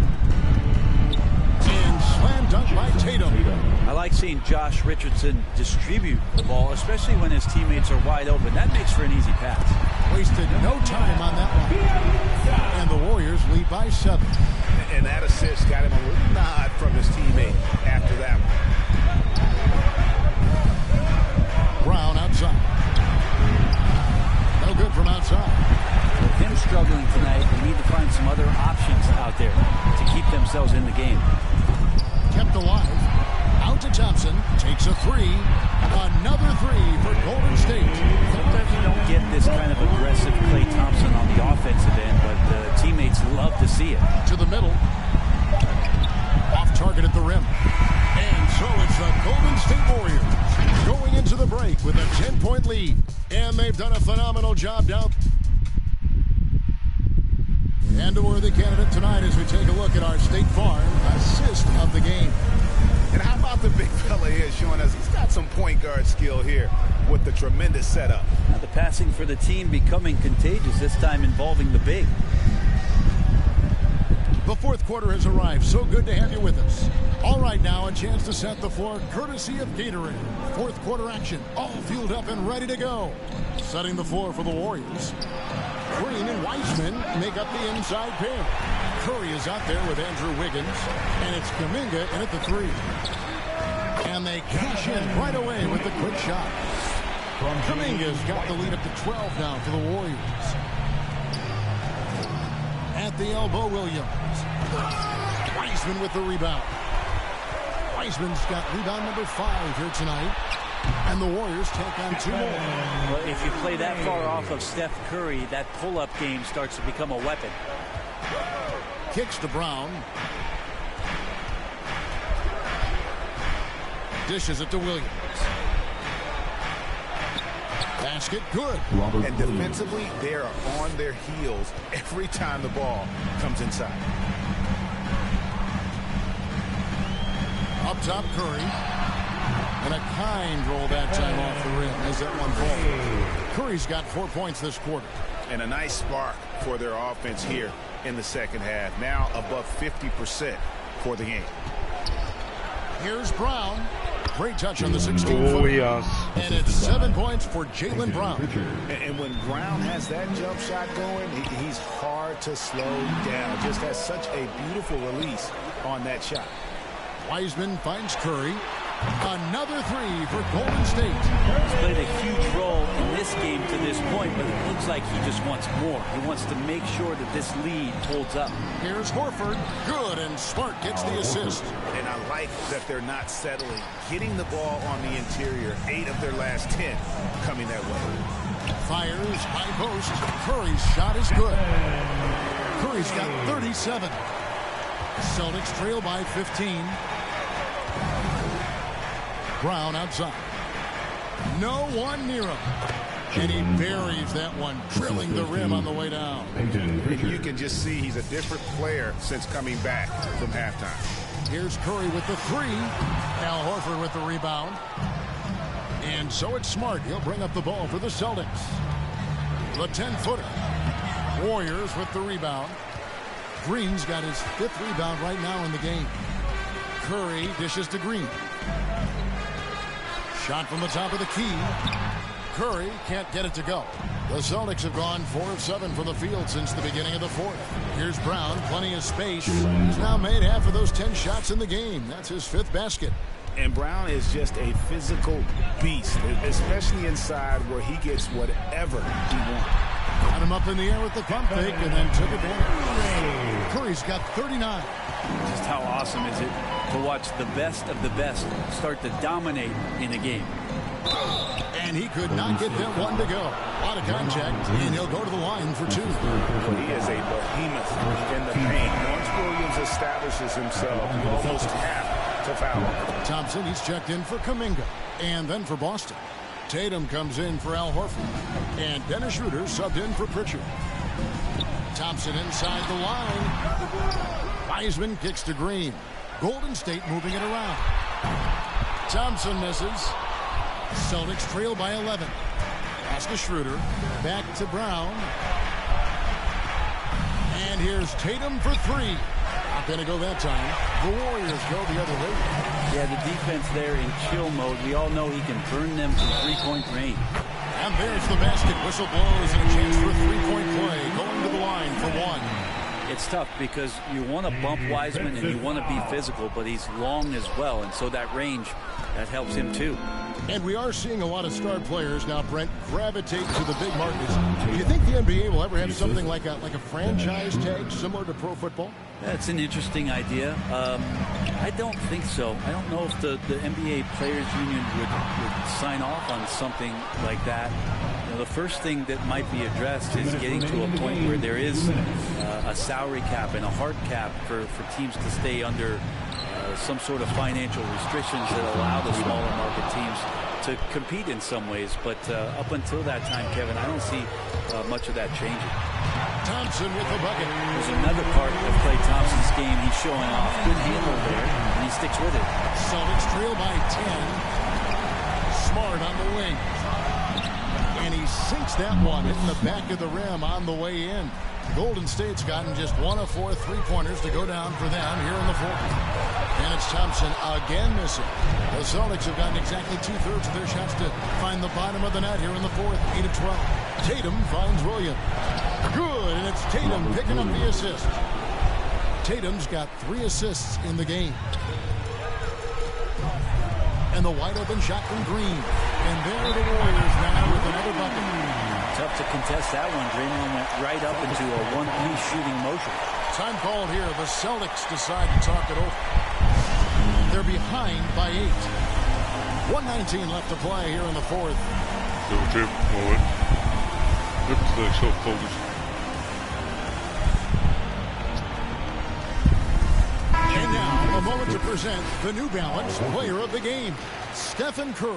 Slam dunk by Tatum. I like seeing Josh Richardson distribute the ball, especially when his teammates are wide open. That makes for an easy pass. Wasted no time on that one. And the Warriors lead by 7. And that assist got him a little nod from his teammate after that one. Brown outside. No good from outside. With him struggling tonight, they need to find some other options out there to keep themselves in the game. Kept alive. Out to Thompson. Takes a 3. Another 3 for Golden State. Sometimes you don't get this kind of aggressive Klay Thompson on the offensive end, but the teammates love to see it. To the middle. Off target at the rim. And so it's the Golden State Warriors going into the break with a 10-point lead. And they've done a phenomenal job down. And a worthy candidate tonight as we take a look at our State Farm assist of the game. And how about the big fella here showing us he's got some point guard skill here with the tremendous setup. Now the passing for the team becoming contagious, this time involving the big. The fourth quarter has arrived. So good to have you with us. All right, now a chance to set the floor courtesy of Gatorade. Fourth quarter action, all fueled up and ready to go. Setting the floor for the Warriors. Green and Wiseman make up the inside pair. Curry is out there with Andrew Wiggins, and it's Kuminga in at the 3. And they cash in right away with the quick shot. Kuminga's got the lead up to 12 now for the Warriors. At the elbow, Williams. Wiseman with the rebound. Wiseman's got rebound number 5 here tonight. And the Warriors take on 2 more. Well, if you play that far off of Steph Curry, that pull-up game starts to become a weapon. Kicks to Brown. Dishes it to Williams. Basket good. And defensively, they are on their heels every time the ball comes inside. Up top, Curry. And a kind roll that time off the rim as that one falls. Curry's got 4 points this quarter. And a nice spark for their offense here in the second half. Now above 50% for the game. Here's Brown. Great touch on the 16-footer. Oh, yes. And it's 7 points for Jaylen Brown. And when Brown has that jump shot going, he's hard to slow down. Just has such a beautiful release on that shot. Wiseman finds Curry. Another 3 for Golden State. He's played a huge role in this game to this point, but it looks like he just wants more. He wants to make sure that this lead holds up. Here's Horford. Good, and Smart gets the assist. And I like that they're not settling. Getting the ball on the interior, 8 of their last 10 coming that way. Fires, high post. Curry's shot is good. Curry's got 37. Celtics trail by 15. Brown outside. No one near him. And he buries that one, drilling the rim on the way down. You can just see he's a different player since coming back from halftime. Here's Curry with the 3. Al Horford with the rebound. And so it's Smart. He'll bring up the ball for the Celtics. The 10-footer. Warriors with the rebound. Green's got his 5th rebound right now in the game. Curry dishes to Green. Shot from the top of the key. Curry can't get it to go. The Celtics have gone 4 of 7 from the field since the beginning of the 4th. Here's Brown, plenty of space. He's now made half of those 10 shots in the game. That's his 5th basket. And Brown is just a physical beast, especially inside where he gets whatever he wants. Got him up in the air with the pump fake and then took it down. Curry's got 39. Just how awesome is it to watch the best of the best start to dominate in a game. And he could not get that one to go. A lot of contact, and he'll go to the line for 2. He is a behemoth in the paint. Once Williams establishes himself, you almost have to foul. Thompson, he's checked in for Kuminga, and then for Boston. Tatum comes in for Al Horford, and Dennis Schroeder subbed in for Pritchard. Thompson inside the line. Wiseman kicks to Green. Golden State moving it around. Thompson misses. Celtics trail by 11. Pass to Schroeder. Back to Brown. And here's Tatum for 3. Not going to go that time. The Warriors go the other way. Yeah, the defense there in chill mode. We all know he can burn them from three-point range. And there's the basket. Whistle blows and a chance for a three-point play. Going to the line for one. It's tough because you want to bump Wiseman and you want to be physical, but he's long as well, and so that range, that helps him too. And we are seeing a lot of star players now, Brent, gravitate to the big markets. Do you think the NBA will ever have something like a franchise tag similar to pro football? That's an interesting idea. I don't think so. I don't know if the NBA Players Union would sign off on something like that. You know, the first thing that might be addressed is getting to a point where there is a salary cap and a hard cap for teams to stay under some sort of financial restrictions that allow the smaller market teams to compete in some ways. But up until that time, Kevin, I don't see much of that changing. Thompson with the bucket. There's another part of Klay Thompson's game. He's showing off. Good handle there, and he sticks with it. Celtics trail by 10. Smart on the wing. And he sinks that one in the back of the rim on the way in. Golden State's gotten just 1 of 4 three-pointers to go down for them here in the fourth. And it's Thompson again missing. The Celtics have gotten exactly 2/3 of their shots to find the bottom of the net here in the fourth. 8 of 12. Tatum finds Williams. Good, and it's Tatum picking up the assist. Tatum's got 3 assists in the game. And the wide open shot from Green. And there are the Warriors now with another bucket. Tough to contest that one. Draymond went right up into a 1-piece shooting motion. Time called here. The Celtics decide to talk it over. They're behind by 8. 1:19 left to play here in the fourth. So focused. And now, a moment to present the New Balance Player of the Game, Stephen Curry.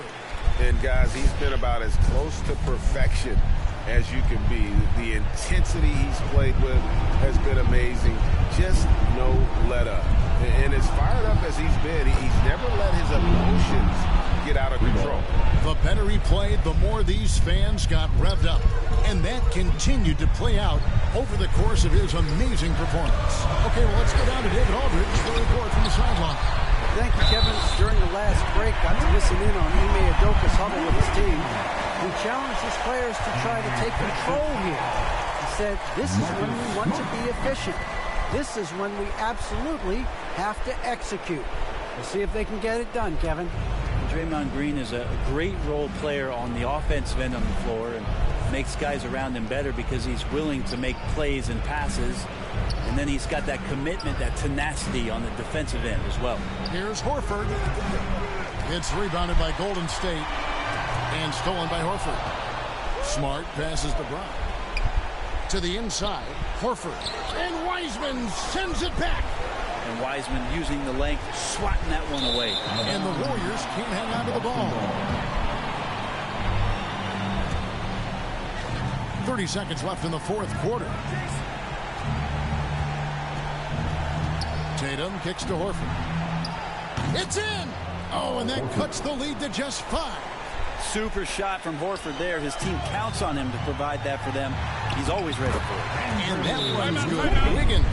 And guys, he's been about as close to perfection as you can be. The intensity he's played with has been amazing. Just no let up. And as fired up as he's been, he's never let his emotions get out of control. The better he played, the more these fans got revved up. And that continued to play out over the course of his amazing performance. Okay, well, let's go down to David Aldridge for a report from the sideline. Thank you, Kevin. During the last break, got to listen in on Ime Udoka's huddle with his team. He challenged his players to try to take control here. He said, this is when we want to be efficient. This is when we absolutely have to execute. We'll see if they can get it done, Kevin. Draymond Green is a great role player on the offensive end on the floor and makes guys around him better because he's willing to make plays and passes. And then he's got that commitment, that tenacity on the defensive end as well. Here's Horford. It's rebounded by Golden State and stolen by Horford. Smart passes to Brown. To the inside, Horford. And Wiseman sends it back. And Wiseman using the length, swatting that one away. And the Warriors can't hang on to the ball. 30 seconds left in the fourth quarter. Tatum kicks to Horford. It's in! Oh, and that cuts the lead to just 5. Super shot from Horford there. His team counts on him to provide that for them. He's always ready for it. And that one's good. Wiggins.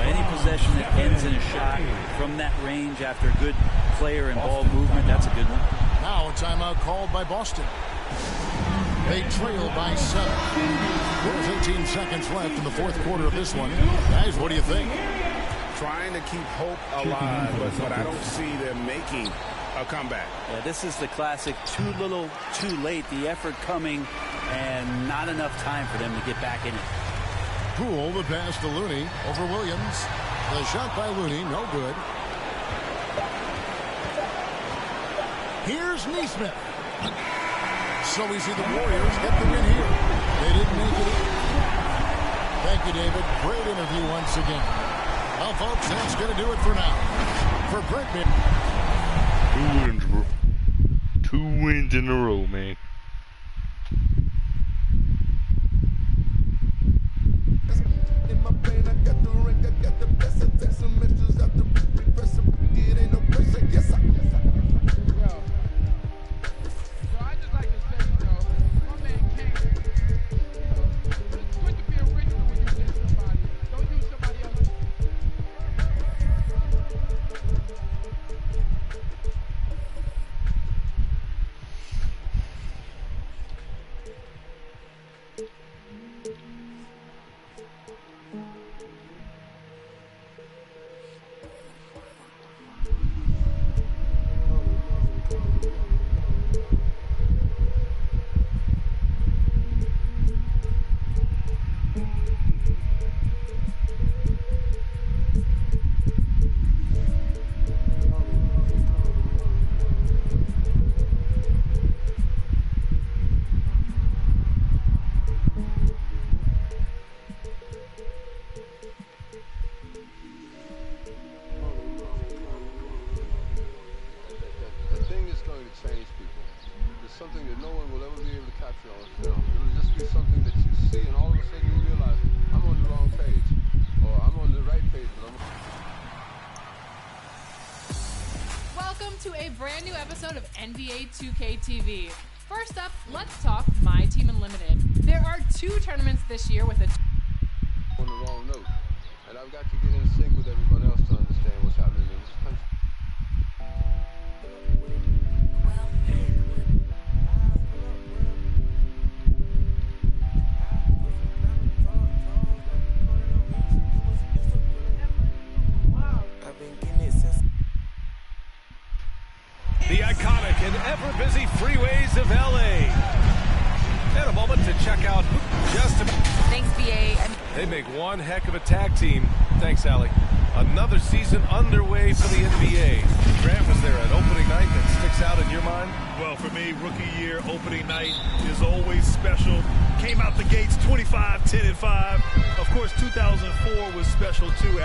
Any possession that ends in a shot from that range after good player and ball movement, that's a good one. Now a timeout called by Boston. They trail by 7. There's 18 seconds left in the fourth quarter of this one. Guys, what do you think? Trying to keep hope alive, but I don't see them making a comeback. Yeah, this is the classic too little, too late. The effort coming and not enough time for them to get back in it. Poole, the pass to Looney over Williams. The shot by Looney, no good. Here's Neesmith. So we see the Warriors get the win here. They didn't make it in. Thank you, David. Great interview once again. Well, folks, that's going to do it for now. For Brent. 2 wins, bro. 2 wins in a row, man. could be something that you see, and all of a sudden you realize, I'm on the wrong page, or I'm on the right page, but I'm... Welcome to a brand new episode of NBA 2K TV. First up, let's talk My Team Unlimited. There are 2 tournaments this year with a... on the wrong note, and I've got to get in sync with everyone else to understand what's happening in this country. The iconic and ever-busy freeways of LA. And a moment to check out Thanks, BA. They make one heck of a tag team. Thanks, Allie. Another season underway for the NBA. Grant, was there an opening night that sticks out in your mind? Well, for me, rookie year, opening night is always special. Came out the gates 25, 10, and 5. Of course, 2004 was special, too.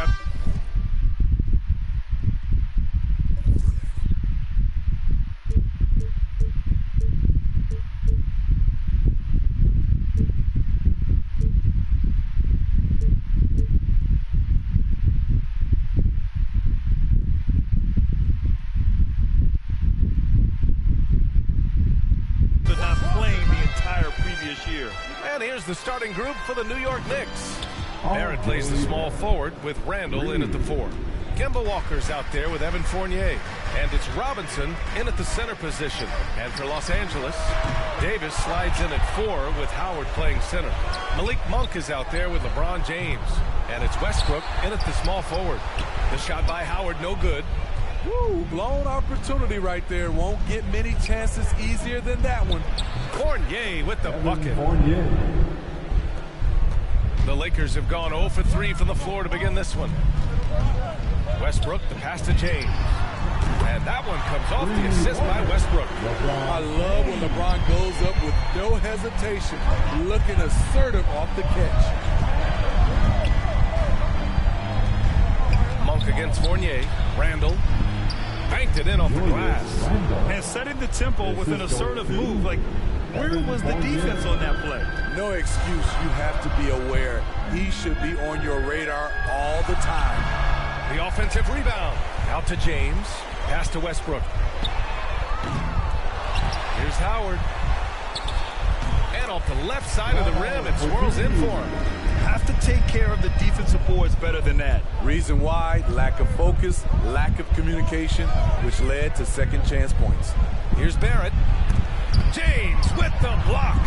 And here's the starting group for the New York Knicks. Barrett plays the small forward with Randall in at the 4. Kemba Walker's out there with Evan Fournier. And it's Robinson in at the center position. And for Los Angeles, Davis slides in at 4 with Howard playing center. Malik Monk is out there with LeBron James. And it's Westbrook in at the small forward. The shot by Howard, no good. Woo, blown opportunity right there. Won't get many chances easier than that one. Fournier with the bucket. The Lakers have gone 0 for 3 from the floor to begin this one. Westbrook, the pass to James. And that one comes off the assist by Westbrook. I love when LeBron goes up with no hesitation, looking assertive off the catch. Monk against Fournier. Randall banked it in off the glass. And setting the tempo with an assertive move. Like, where was the defense on that play? No excuse. You have to be aware. He should be on your radar all the time. The offensive rebound. Out to James. Pass to Westbrook. Here's Howard. And off the left side of the rim, it swirls in for him. Have to take care of the defensive boards better than that. Reason why? Lack of focus, lack of communication, which led to second chance points. Here's Barrett. James with the block.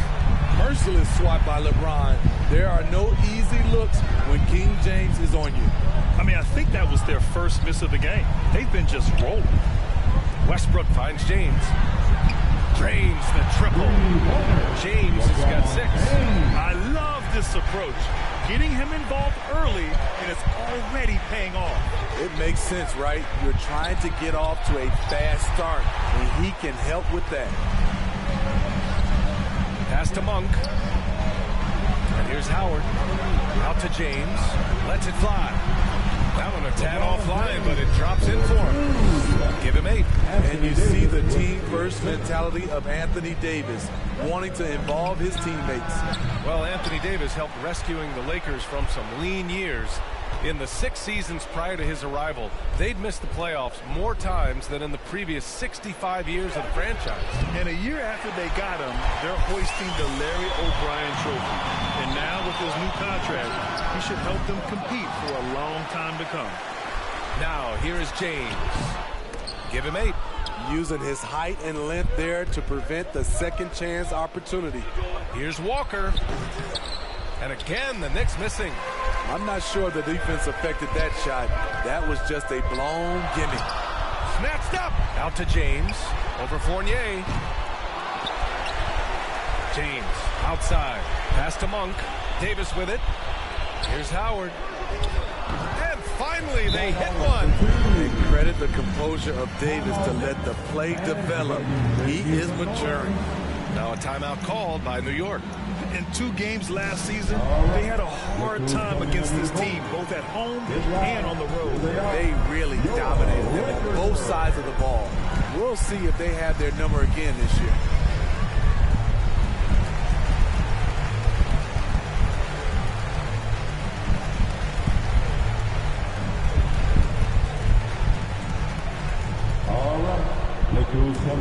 Merciless swat by LeBron. There are no easy looks when King James is on you. I mean, I think that was their first miss of the game. They've been just rolling. Westbrook finds James. Drains the triple. James has got 6. I love this approach. Getting him involved early, and it's already paying off. It makes sense, right? You're trying to get off to a fast start, and he can help with that. Pass to Monk. And here's Howard. Out to James. Lets it fly. That one a tad offline, but it drops in for him. Give him 8. And you see the team-first mentality of Anthony Davis, wanting to involve his teammates. Well, Anthony Davis helped rescuing the Lakers from some lean years. In the 6 seasons prior to his arrival, they'd missed the playoffs more times than in the previous 65 years of the franchise. And a year after they got him, they're hoisting the Larry O'Brien trophy. And now with his new contract, he should help them compete for a long time to come. Now, here is James. Give him 8. Using his height and length there to prevent the second chance opportunity. Here's Walker. And again, the Knicks missing. I'm not sure the defense affected that shot. That was just a blown gimme. Snatched up. Out to James. Over Fournier. James outside. Pass to Monk. Davis with it. Here's Howard. And finally, they hit one. They credit the composure of Davis to let the play develop. He is maturing. Now a timeout called by New York. In 2 games last season, they had a hard time against this team, both at home and on the road. They really dominated them on both sides of the ball. We'll see if they have their number again this year.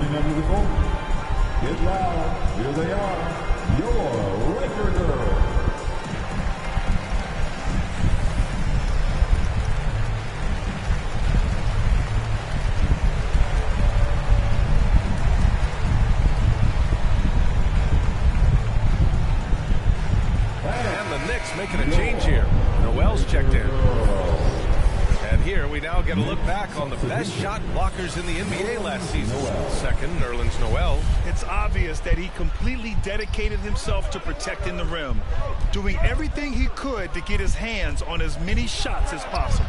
Coming under the goal. Get loud. Here they are. Your Laker girls. And the Knicks making a change here. Noel's checked in. And here we now get a look back on the best shot blockers in the NBA last season. Second, Nerlens Noel. It's obvious that he completely dedicated himself to protecting the rim, doing everything he could to get his hands on as many shots as possible.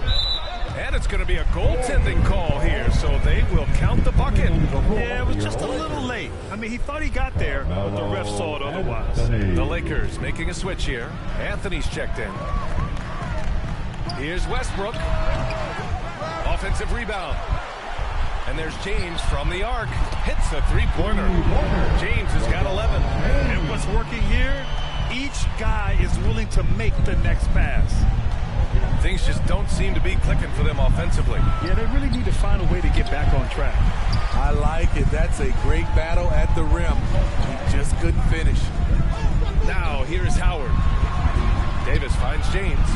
And it's going to be a goaltending call here, so they will count the bucket. Yeah, it was just a little late. I mean, he thought he got there, but the ref saw it otherwise. The Lakers making a switch here. Anthony's checked in. Here's Westbrook. Offensive rebound. And there's James from the arc. Hits a three-pointer. James has got 11. And what's working here, each guy is willing to make the next pass. Things just don't seem to be clicking for them offensively. Yeah, they really need to find a way to get back on track. I like it. That's a great battle at the rim. He just couldn't finish. Now, here's Howard. Davis finds James.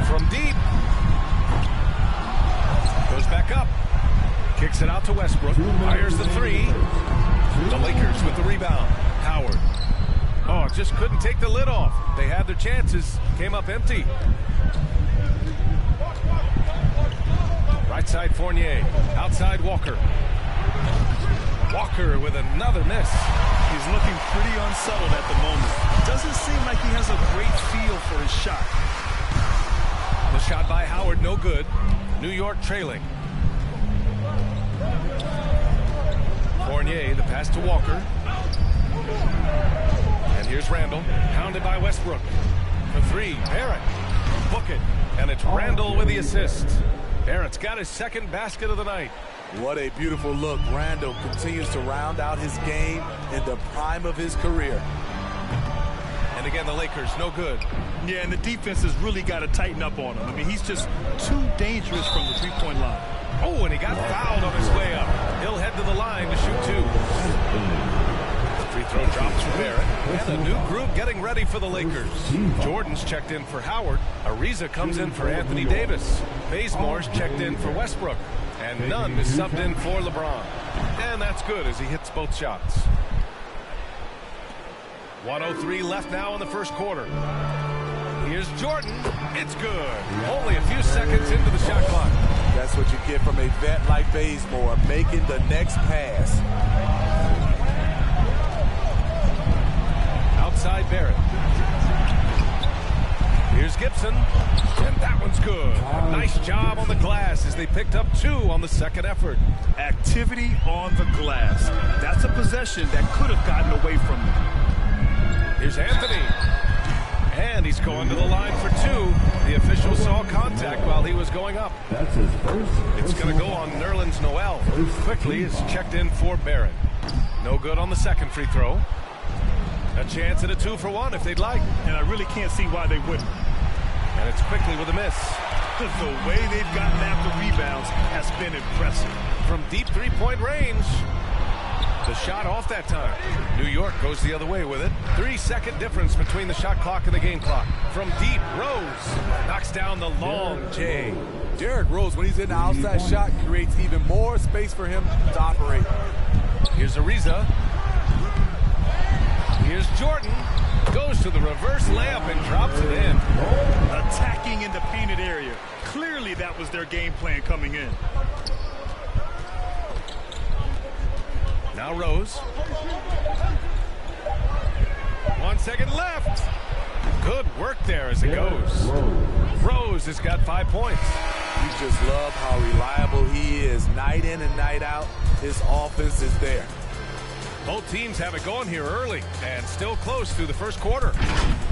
From deep. Goes back up. Kicks it out to Westbrook. Fires the three. The Lakers with the rebound. Howard. Oh, just couldn't take the lid off. They had their chances. Came up empty. Right side Fournier. Outside Walker. Walker with another miss. He's looking pretty unsettled at the moment. Doesn't seem like he has a great feel for his shot. The shot by Howard, no good. New York trailing. Fournier, the pass to Walker. And here's Randall, pounded by Westbrook. For three, Barrett. Book it. And it's Randall with the assist. Barrett's got his second basket of the night. What a beautiful look. Randall continues to round out his game in the prime of his career. And again, the Lakers, no good. Yeah, and the defense has really got to tighten up on him. I mean, he's just too dangerous from the three-point line. Oh, and he got fouled on his way up. He'll head to the line to shoot two. Free throw drops for Barrett. And a new group getting ready for the Lakers. Jordan's checked in for Howard. Ariza comes in for Anthony Davis. Bazemore's checked in for Westbrook. And Nunn is subbed in for LeBron. And that's good as he hits both shots. 1:03 left now in the first quarter. Here's Jordan. It's good. Only a few seconds into the shot clock. That's what you get from a vet like Bazemore, making the next pass. Outside Barrett. Here's Gibson. And that one's good. Nice job on the glass as they picked up two on the second effort. Activity on the glass. That's a possession that could have gotten away from them. Here's Anthony. And he's going to the line for two. The official saw contact while he was going up. That's his first. It's going to go on Nerlens Noel. Quickly is checked in for Barrett. No good on the second free throw. A chance at a 2-for-1 if they'd like. And I really can't see why they wouldn't. And it's quickly with a miss. The way they've gotten after rebounds has been impressive. From deep three-point range. The shot off that time. New York goes the other way with it. 3-second difference between the shot clock and the game clock. From deep, Rose knocks down the long J. Derrick Rose, when he's in the outside shot, creates even more space for him to operate. Here's Ariza. Here's Jordan. Goes to the reverse layup and drops it in. Attacking in the painted area. Clearly that was their game plan coming in. Now Rose. 1 second left. Good work there as it goes. Rose has got 5 points. You just love how reliable he is. Night in and night out, his offense is there. Both teams have it going here early and still close through the first quarter.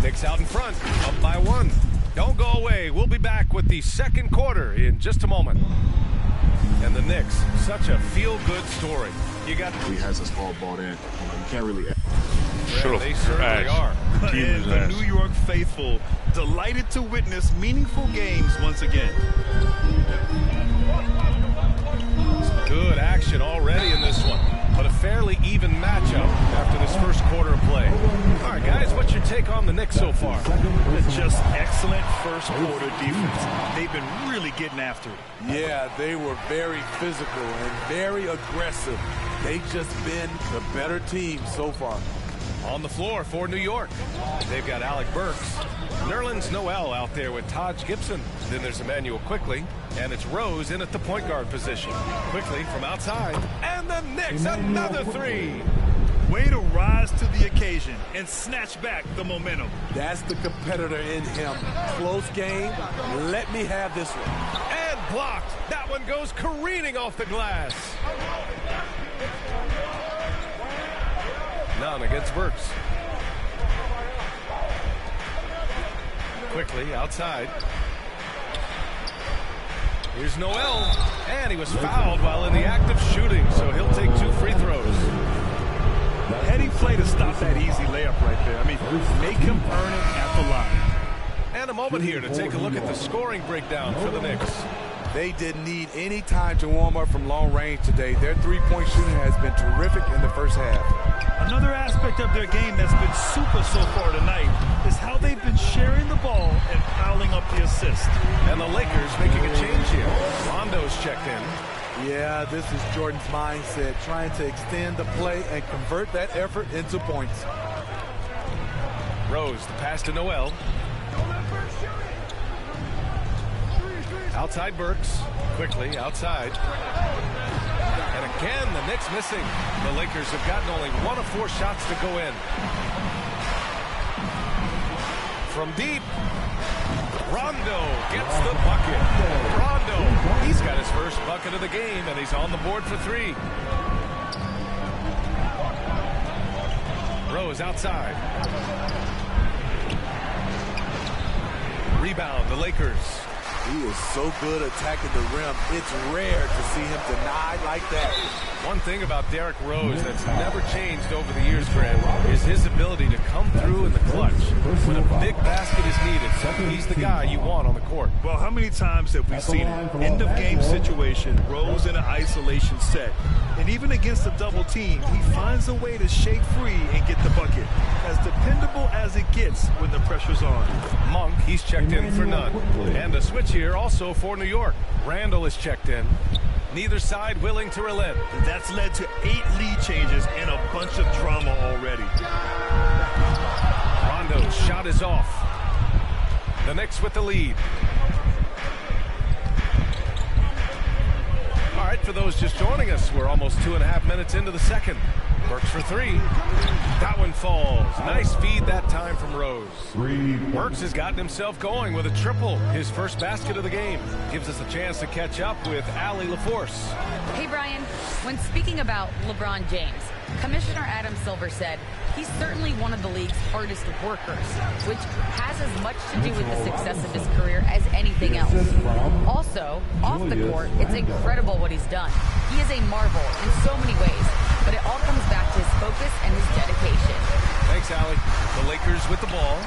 Knicks out in front, up by 1. Don't go away. We'll be back with the second quarter in just a moment. And the Knicks, such a feel-good story. You got. He has us all bought in. You can't really. Well, they certainly are. And the New York faithful delighted to witness meaningful games once again. Good action already in this one. but a fairly even matchup after this first quarter of play. All right, guys, what's your take on the Knicks so far? Just excellent first quarter defense. They've been really getting after it. Yeah, they were very physical and very aggressive. They've just been the better team so far. On the floor for New York, they've got Alec Burks. Nerlens Noel out there with Taj Gibson. Then there's Emmanuel Quickly, and it's Rose in at the point guard position. Quickly from outside, and the Knicks another three. Way to rise to the occasion and snatch back the momentum. That's the competitor in him. Close game. Let me have this one. And blocked. That one goes careening off the glass. None against Burks. Quickly outside. Here's Noel, and he was fouled while in the act of shooting, so he'll take 2 free throws. Heady play to stop that easy layup right there. I mean, make him earn it at the line. And a moment here to take a look at the scoring breakdown for the Knicks. They didn't need any time to warm up from long range today. Their three-point shooting has been terrific in the first half. Another aspect of their game that's been super so far tonight is how they've been sharing the ball and piling up the assists. And the Lakers making a change here. Rondo's checked in. Yeah, this is Jordan's mindset, trying to extend the play and convert that effort into points. Rose, the pass to Noel. Outside Burks. Quickly outside. And again, the Knicks missing. The Lakers have gotten only 1 of 4 shots to go in. From deep, Rondo gets the bucket. Rondo, he's got his first bucket of the game, and he's on the board for 3. Rose outside. Rebound, the Lakers. He is so good attacking the rim. It's rare to see him denied like that. One thing about Derrick Rose that's never changed over the years, Grant, is his ability to come through in the clutch. When a big basket is needed, he's the guy you want on the court. Well, how many times have we seen it? End-of-game situation, Rose in an isolation set. And even against a double team, he finds a way to shake free and get the bucket. As dependable as it gets when the pressure's on. Monk, he's checked in for none. And a switch here also for New York. Randall is checked in. Neither side willing to relent. That's led to 8 lead changes and a bunch of drama already. Rondo's shot is off. The Knicks with the lead. All right, for those just joining us, we're almost 2.5 minutes into the second. Burks for 3. That one falls. Nice feed that time from Rose. Burks has gotten himself going with a triple. His first basket of the game. Gives us a chance to catch up with Allie LaForce. Hey, Brian. When speaking about LeBron James, Commissioner Adam Silver said he's certainly one of the league's hardest workers, which has as much to do with the success of his career as anything else. Also, off the court, it's incredible what he's done. He is a marvel in so many ways, but it all comes back to his focus and his dedication. Thanks, Allie. The Lakers with the ball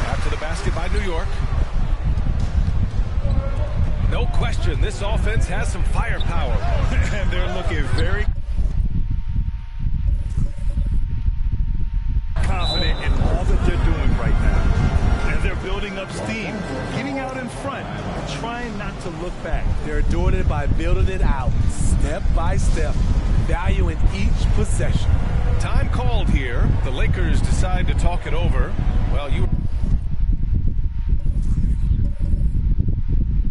after the basket by New York. No question, this offense has some firepower. And they're looking very confident in all that they're doing right now. And they're building up steam, getting out in front, and trying not to look back. They're doing it by building it out, step by step, valuing each possession. Time called here. The Lakers decide to talk it over. Well, you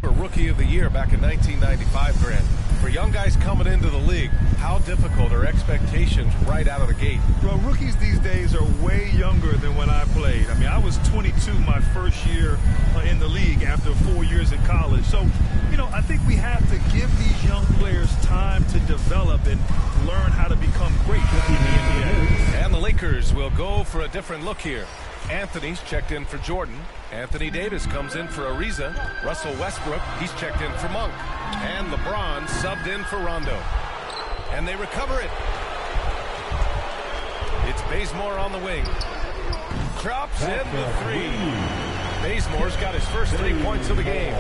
were Rookie of the Year back in 1995, Grant. For young guys coming into the league, how difficult are expectations right out of the gate? Well, rookies these days are way younger than when I played. I mean, I was 22 my first year in the league after 4 years in college. So, you know, I think we have to give these young players time to develop and learn how to become great in the NBA. And the Lakers will go for a different look here. Anthony's checked in for Jordan. Anthony Davis comes in for Ariza. Russell Westbrook, he's checked in for Monk. And LeBron subbed in for Rondo. And they recover it. It's Bazemore on the wing. Drops in the 3. Bazemore's got his first 3 points of the game.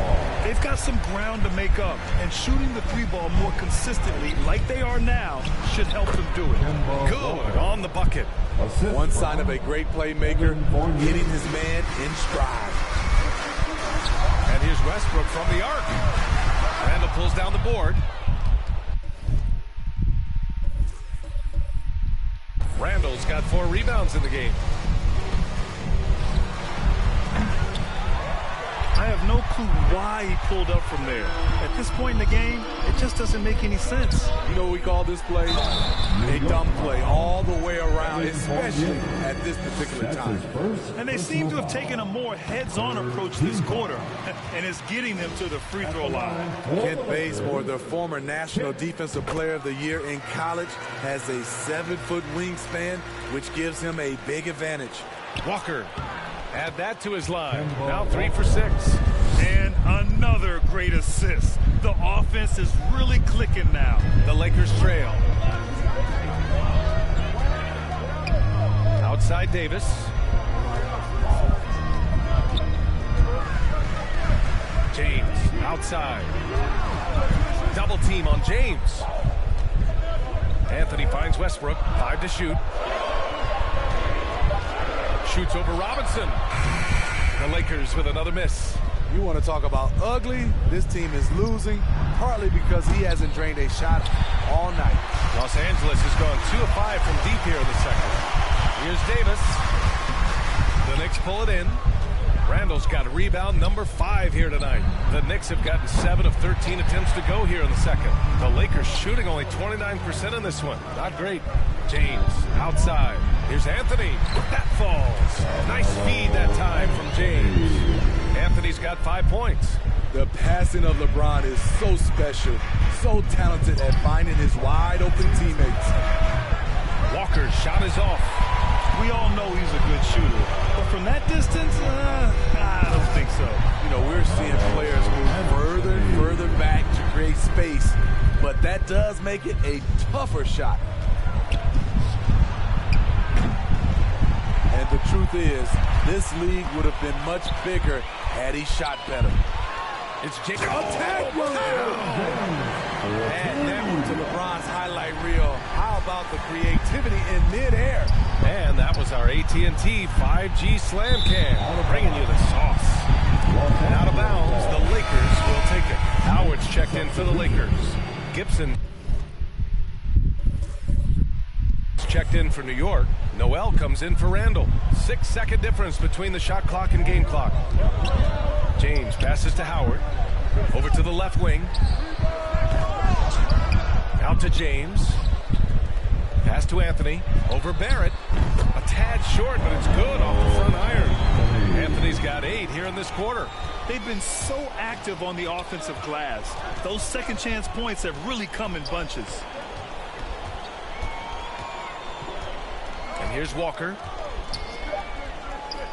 They've got some ground to make up, and shooting the three ball more consistently, like they are now, should help them do it. Good on the bucket. One sign of a great playmaker, hitting his man in stride. And here's Westbrook from the arc. Randall pulls down the board. Randall's got 4 rebounds in the game. I have no clue why he pulled up from there. At this point in the game, it just doesn't make any sense. You know what we call this play? A dumb play all the way around, especially at this particular time. And they seem to have taken a more heads-on approach this quarter, and it's getting them to the free throw line. Kent Bazemore, the former National Defensive Player of the Year in college, has a 7-foot wingspan, which gives him a big advantage. Walker, add that to his line. Now 3 for 6. And another great assist. The offense is really clicking now. The Lakers trail. Outside Davis. James outside. Double team on James. Anthony finds Westbrook. 5 to shoot. Shoots over Robinson. The Lakers with another miss. You want to talk about ugly? This team is losing, partly because he hasn't drained a shot all night. Los Angeles has gone 2 of 5 from deep here in the second. Here's Davis. The Knicks pull it in. Randall's got rebound number 5 here tonight. The Knicks have gotten 7 of 13 attempts to go here in the second. The Lakers shooting only 29% in this one. Not great. James outside. Here's Anthony. That falls. Nice feed that time from James. Anthony's got 5 points. The passing of LeBron is so special, so talented at finding his wide open teammates. Walker's shot is off. We all know he's a good shooter, but from that distance, I don't think so. You know, we're seeing players move further and further back to create space, but that does make it a tougher shot. And the truth is, this league would have been much bigger had he shot better. It's Jacob. Attack! And that one to LeBron's highlight reel. How about the creativity in midair? And that was our AT&T 5G Slam Cam, bringing you the sauce. And out of bounds, the Lakers will take it. Howard's checked in for the Lakers. Gibson checked in for New York. Noel comes in for Randall. 6-second difference between the shot clock and game clock. James passes to Howard. Over to the left wing. Out to James. Pass to Anthony. Over Barrett. A tad short, but it's good off the front iron. Anthony's got 8 here in this quarter. They've been so active on the offensive glass. Those second chance points have really come in bunches. And here's Walker.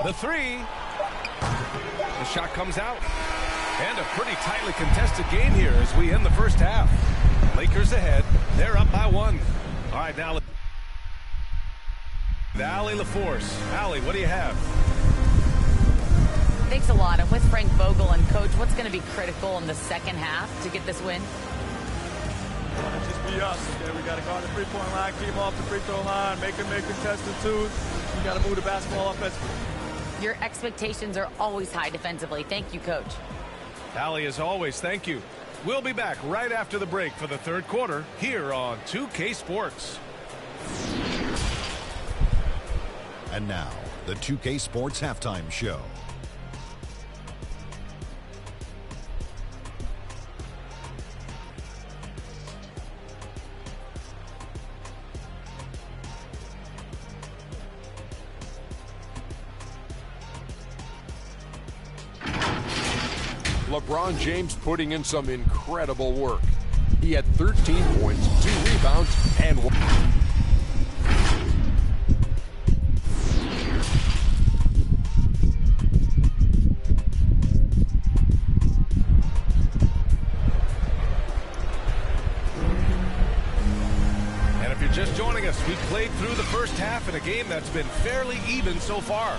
The 3. The shot comes out. And a pretty tightly contested game here as we end the first half. Lakers ahead. They're up by 1. All right, now Allie LaForce. Allie, what do you have? Thanks a lot. I'm with Frank Vogel. And, Coach, what's going to be critical in the second half to get this win? Just be us. Okay? We got to guard the three-point line, keep them off the free throw line, make them make contested twos. We got to move the basketball offensively. Your expectations are always high defensively. Thank you, Coach. Allie, as always, thank you. We'll be back right after the break for the third quarter here on 2K Sports. And now, the 2K Sports Halftime Show. LeBron James putting in some incredible work. He had 13 points, 2 rebounds, and 1. Just joining us, we played through the first half in a game that's been fairly even so far.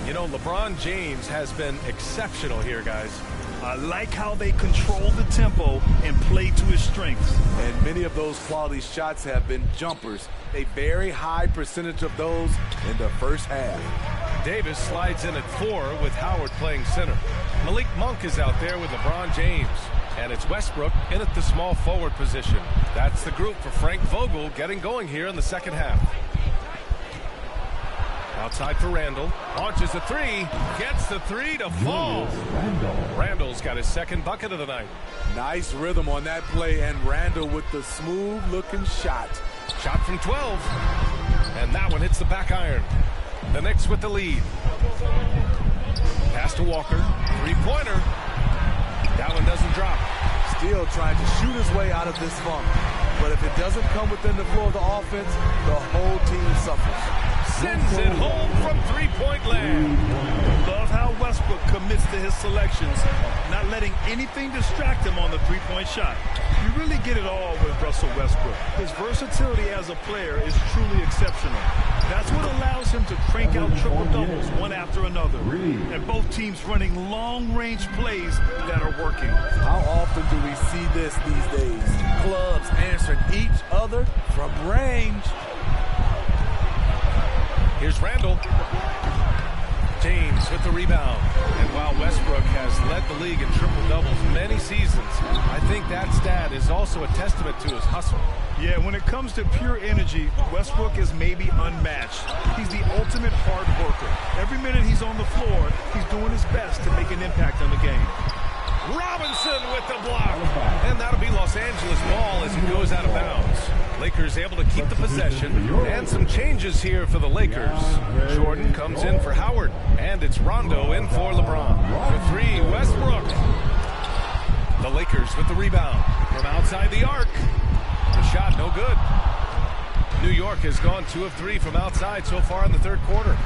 You know, LeBron James has been exceptional here, guys. I like how they control the tempo and play to his strengths. And many of those quality shots have been jumpers. A very high percentage of those in the first half. Davis slides in at 4 with Howard playing center. Malik Monk is out there with LeBron James. And it's Westbrook in at the small forward position. That's the group for Frank Vogel getting going here in the second half. Outside for Randall. Launches a 3. Gets the 3 to fall. Randall's got his second bucket of the night. Nice rhythm on that play, and Randall with the smooth-looking shot. Shot from 12. And that one hits the back iron. The Knicks with the lead. Pass to Walker. Three-pointer. That one doesn't drop. Still trying to shoot his way out of this funk. But if it doesn't come within the flow of the offense, the whole team suffers. Sends it home from three-point land. Love how Westbrook commits to his selections, not letting anything distract him on the three-point shot. You really get it all with Russell Westbrook. His versatility as a player is truly exceptional. That's what allows him to crank out triple-doubles one after another. And both teams running long-range plays that are working. How often do we see this these days? Clubs answering each other from range. Here's Randall. James with the rebound. And while Westbrook has led the league in triple-doubles many seasons, I think that stat is also a testament to his hustle. Yeah, when it comes to pure energy, Westbrook is maybe unmatched. He's the ultimate hard worker. Every minute he's on the floor, he's doing his best to make an impact on the game. Robinson with the block. And that'll be Los Angeles ball as it goes out of bounds. Lakers able to keep the possession. And some changes here for the Lakers. Jordan comes in for Howard. And it's Rondo in for LeBron. For 3, Westbrook. The Lakers with the rebound. From outside the arc. The shot no good. New York has gone 2 of 3 from outside so far in the third quarter.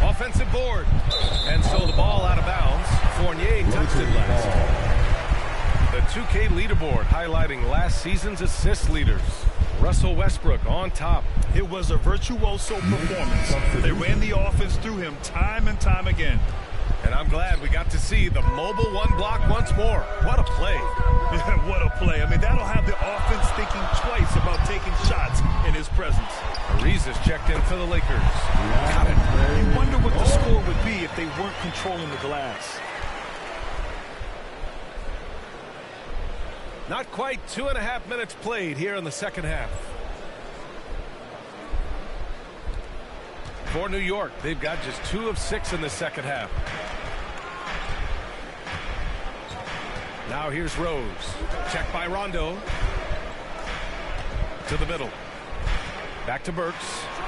Offensive board. And so the ball out of bounds. Fournier touched it last. The 2K leaderboard highlighting last season's assist leaders. Russell Westbrook on top. It was a virtuoso performance. They ran the offense through him time and time again. And I'm glad we got to see the mobile one block once more. What a play. Yeah, what a play. I mean, that'll have the offense thinking twice about taking shots in his presence. Ariza's checked in for the Lakers. Got it. You wonder what the score would be if they weren't controlling the glass. Not quite 2.5 minutes played here in the second half. For New York, they've got just 2 of 6 in the second half. Now here's Rose. Check by Rondo. To the middle. Back to Burks.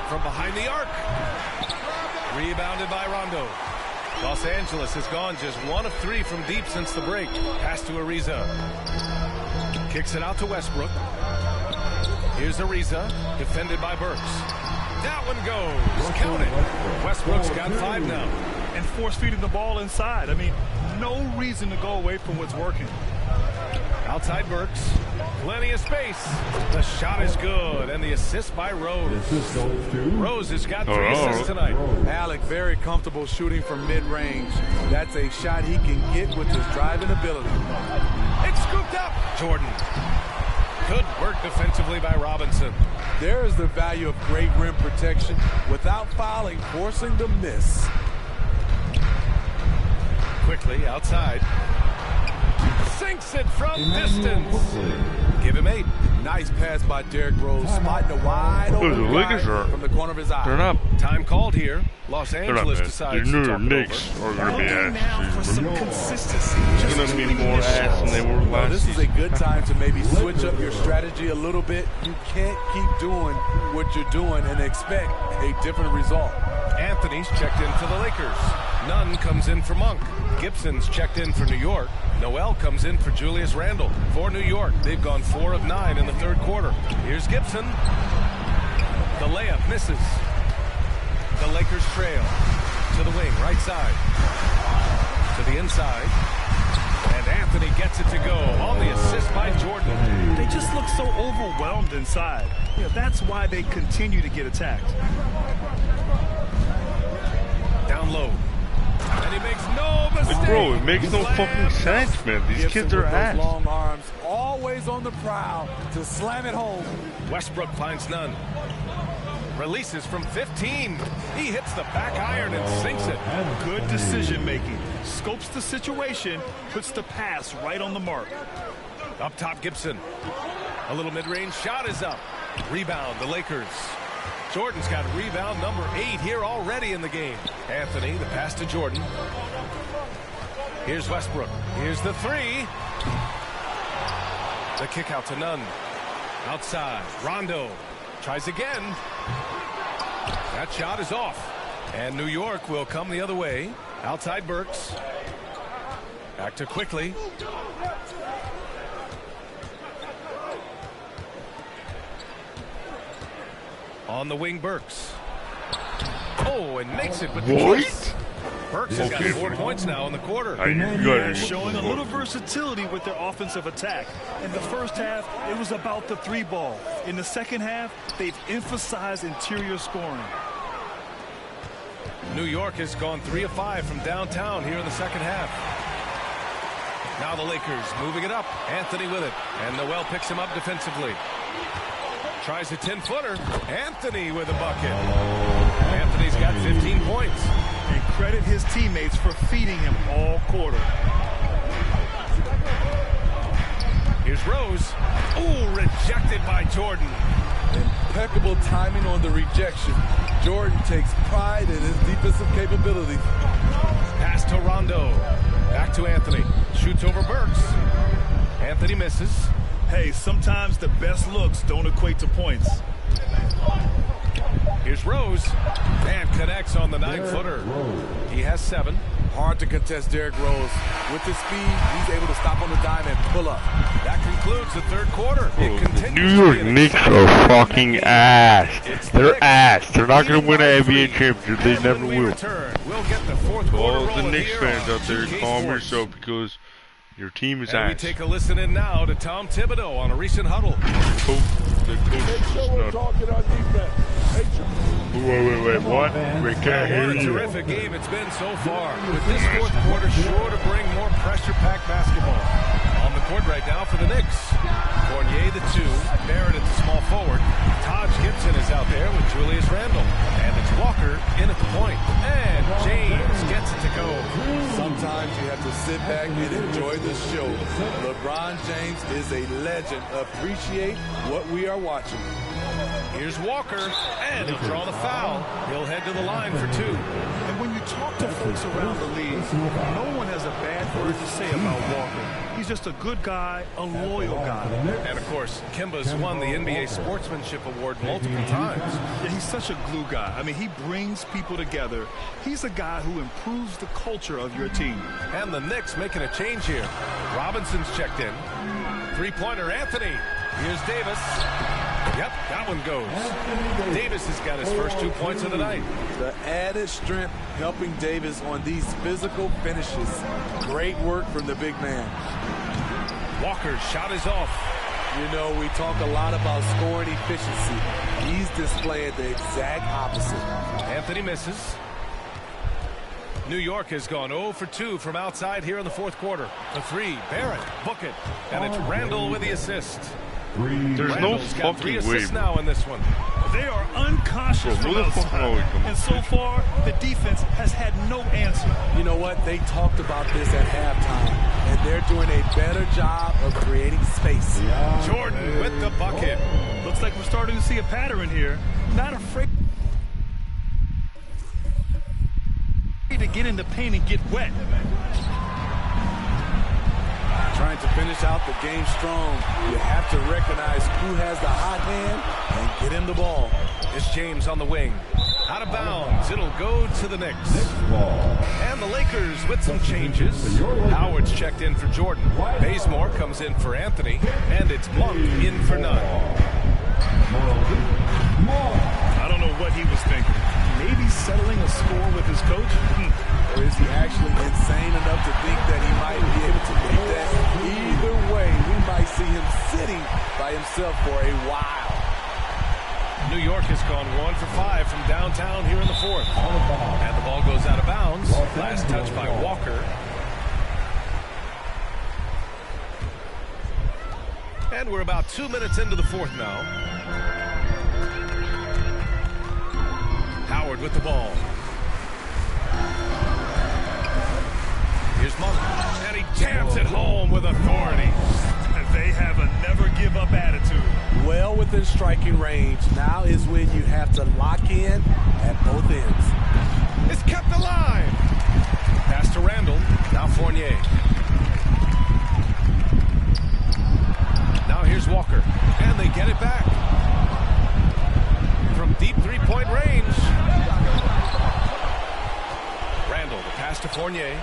From behind the arc. Rebounded by Rondo. Los Angeles has gone just 1 of 3 from deep since the break. Pass to Ariza. Kicks it out to Westbrook. Here's Ariza. Defended by Burks. That one goes. Count it. Westbrook's got 5 now. And force-feeding the ball inside. I mean, no reason to go away from what's working. Outside Burks. Plenty of space. The shot is good. And the assist by Rose. Rose has got 3 assists tonight. Alec very comfortable shooting from mid-range. That's a shot he can get with his driving ability. It's scooped up. Jordan. Good work defensively by Robinson. There is the value of great rim protection without fouling, forcing the miss. Quickly outside. Sinks it from distance. Give him 8. Nice pass by Derrick Rose, spotting a wide open from the corner of his eye. Turn up. Time called here. Los Angeles decides to talk Knicks are going to be ass. Some consistency. It's going to be more ass than they were last This is a good time to maybe switch up your strategy a little bit. You can't keep doing what you're doing and expect a different result. Anthony's checked in for the Lakers. Nunn comes in for Monk. Gibson's checked in for New York. Noel comes in for Julius Randle. For New York, they've gone 4 of 9 in the third quarter. Here's Gibson. The layup misses. The Lakers trail. To the wing, right side. To the inside. And Anthony gets it to go on the assist by Jordan. They just look so overwhelmed inside. Yeah, that's why they continue to get attacked. Bro, it makes no fucking sense, man. These kids are ass. Long arms, always on the prowl to slam it home. Westbrook finds none. Releases from 15. He hits the back iron and sinks it. Good decision making. Scopes the situation, puts the pass right on the mark. Up top, Gibson. A little mid-range shot is up. Rebound, the Lakers. Jordan's got rebound number 8 here already in the game. Anthony, the pass to Jordan. Here's Westbrook. Here's the 3. The kick out to Nunn. Outside, Rondo tries again. That shot is off. And New York will come the other way. Outside Burks. Back to Quickly. On the wing, Burks. Oh, and makes it with the kiss. Burks has got 4 points now in the quarter. Showing a little versatility with their offensive attack. In the first half, it was about the 3 ball. In the second half, they've emphasized interior scoring. New York has gone 3 of 5 from downtown here in the second half. Now the Lakers moving it up. Anthony with it. And Noel picks him up defensively. Tries a 10-footer. Anthony with a bucket. Anthony's got 15 points. And credit his teammates for feeding him all quarter. Here's Rose. Ooh, rejected by Jordan. Impeccable timing on the rejection. Jordan takes pride in his defensive capabilities. Pass to Rondo. Back to Anthony. Shoots over Burks. Anthony misses. Hey, sometimes the best looks don't equate to points. Here's Rose. And connects on the 9-footer. He has 7. Hard to contest Derrick Rose. With his speed, he's able to stop on the dime and pull up. That concludes the third quarter. New York Knicks are fucking ass. They're ass. They're not going to win an NBA championship. They never will. We'll get the fourth quarter All the rolling Knicks here fans on out there, 2K calm Sports. yourself because your team is And we ass. take a listen in now to Tom Thibodeau on a recent huddle. The coach is not. Talking on defense. Wait, what? We can't hear What a you. terrific game it's been so far. With this fourth quarter sure to bring more pressure-packed basketball. On the court right now for the Knicks. Fournier the 2, Barrett at the small forward. Taj Gibson is out there with Julius Randle. And it's Walker in at the point. And James gets it to go. Sometimes you have to sit back and enjoy the show. LeBron James is a legend. Appreciate what we are watching. Here's Walker, and he'll draw the foul. He'll head to the line for 2. And when you talk to folks around the league, no one has a bad word to say about Walker. He's just a good guy, a loyal guy. And of course, Kimba's won the NBA Sportsmanship Award multiple times. Yeah, he's such a glue guy. I mean, he brings people together. He's a guy who improves the culture of your team. And the Knicks making a change here. Robinson's checked in. 3-pointer, Anthony. Here's Davis. Yep, that one goes. Davis has got his first 2 points of the night. The added strength helping Davis on these physical finishes. Great work from the big man. Walker's shot is off. You know, we talk a lot about scoring efficiency. He's displaying the exact opposite. Anthony misses. New York has gone 0 for 2 from outside here in the fourth quarter. The 3, Barrett, book it. And it's Randle with the assist. There's Randall's no got 3 fucking way. assists now in this one. They are unconscious from outside. And so far, the defense has had no answer. You know what? They talked about this at halftime, and they're doing a better job of creating space. Jordan with the bucket. Looks like we're starting to see a pattern here. Not afraid to get in the paint and get wet. Trying to finish out the game strong. You have to recognize who has the hot hand and get him the ball. It's James on the wing. Out of bounds. It'll go to the Knicks. And the Lakers with some changes. Howard's checked in for Jordan. Bazemore comes in for Anthony. And it's Monk in for Nunn. I don't know what he was thinking. Maybe settling a score with his coach? Or is he actually insane enough to think that he might be able to beat that? Either way, we might see him sitting by himself for a while. New York has gone 1 for 5 from downtown here in the fourth. And the ball goes out of bounds. Last touch by Walker. And we're about 2 minutes into the fourth now. Howard with the ball. Here's Monk, and he jams it home with authority. They have a never-give-up attitude. Well within striking range. Now is when you have to lock in at both ends. It's kept alive. Pass to Randall. Now Fournier. Now here's Walker. And they get it back. From deep three-point range. Randall, the pass to Fournier.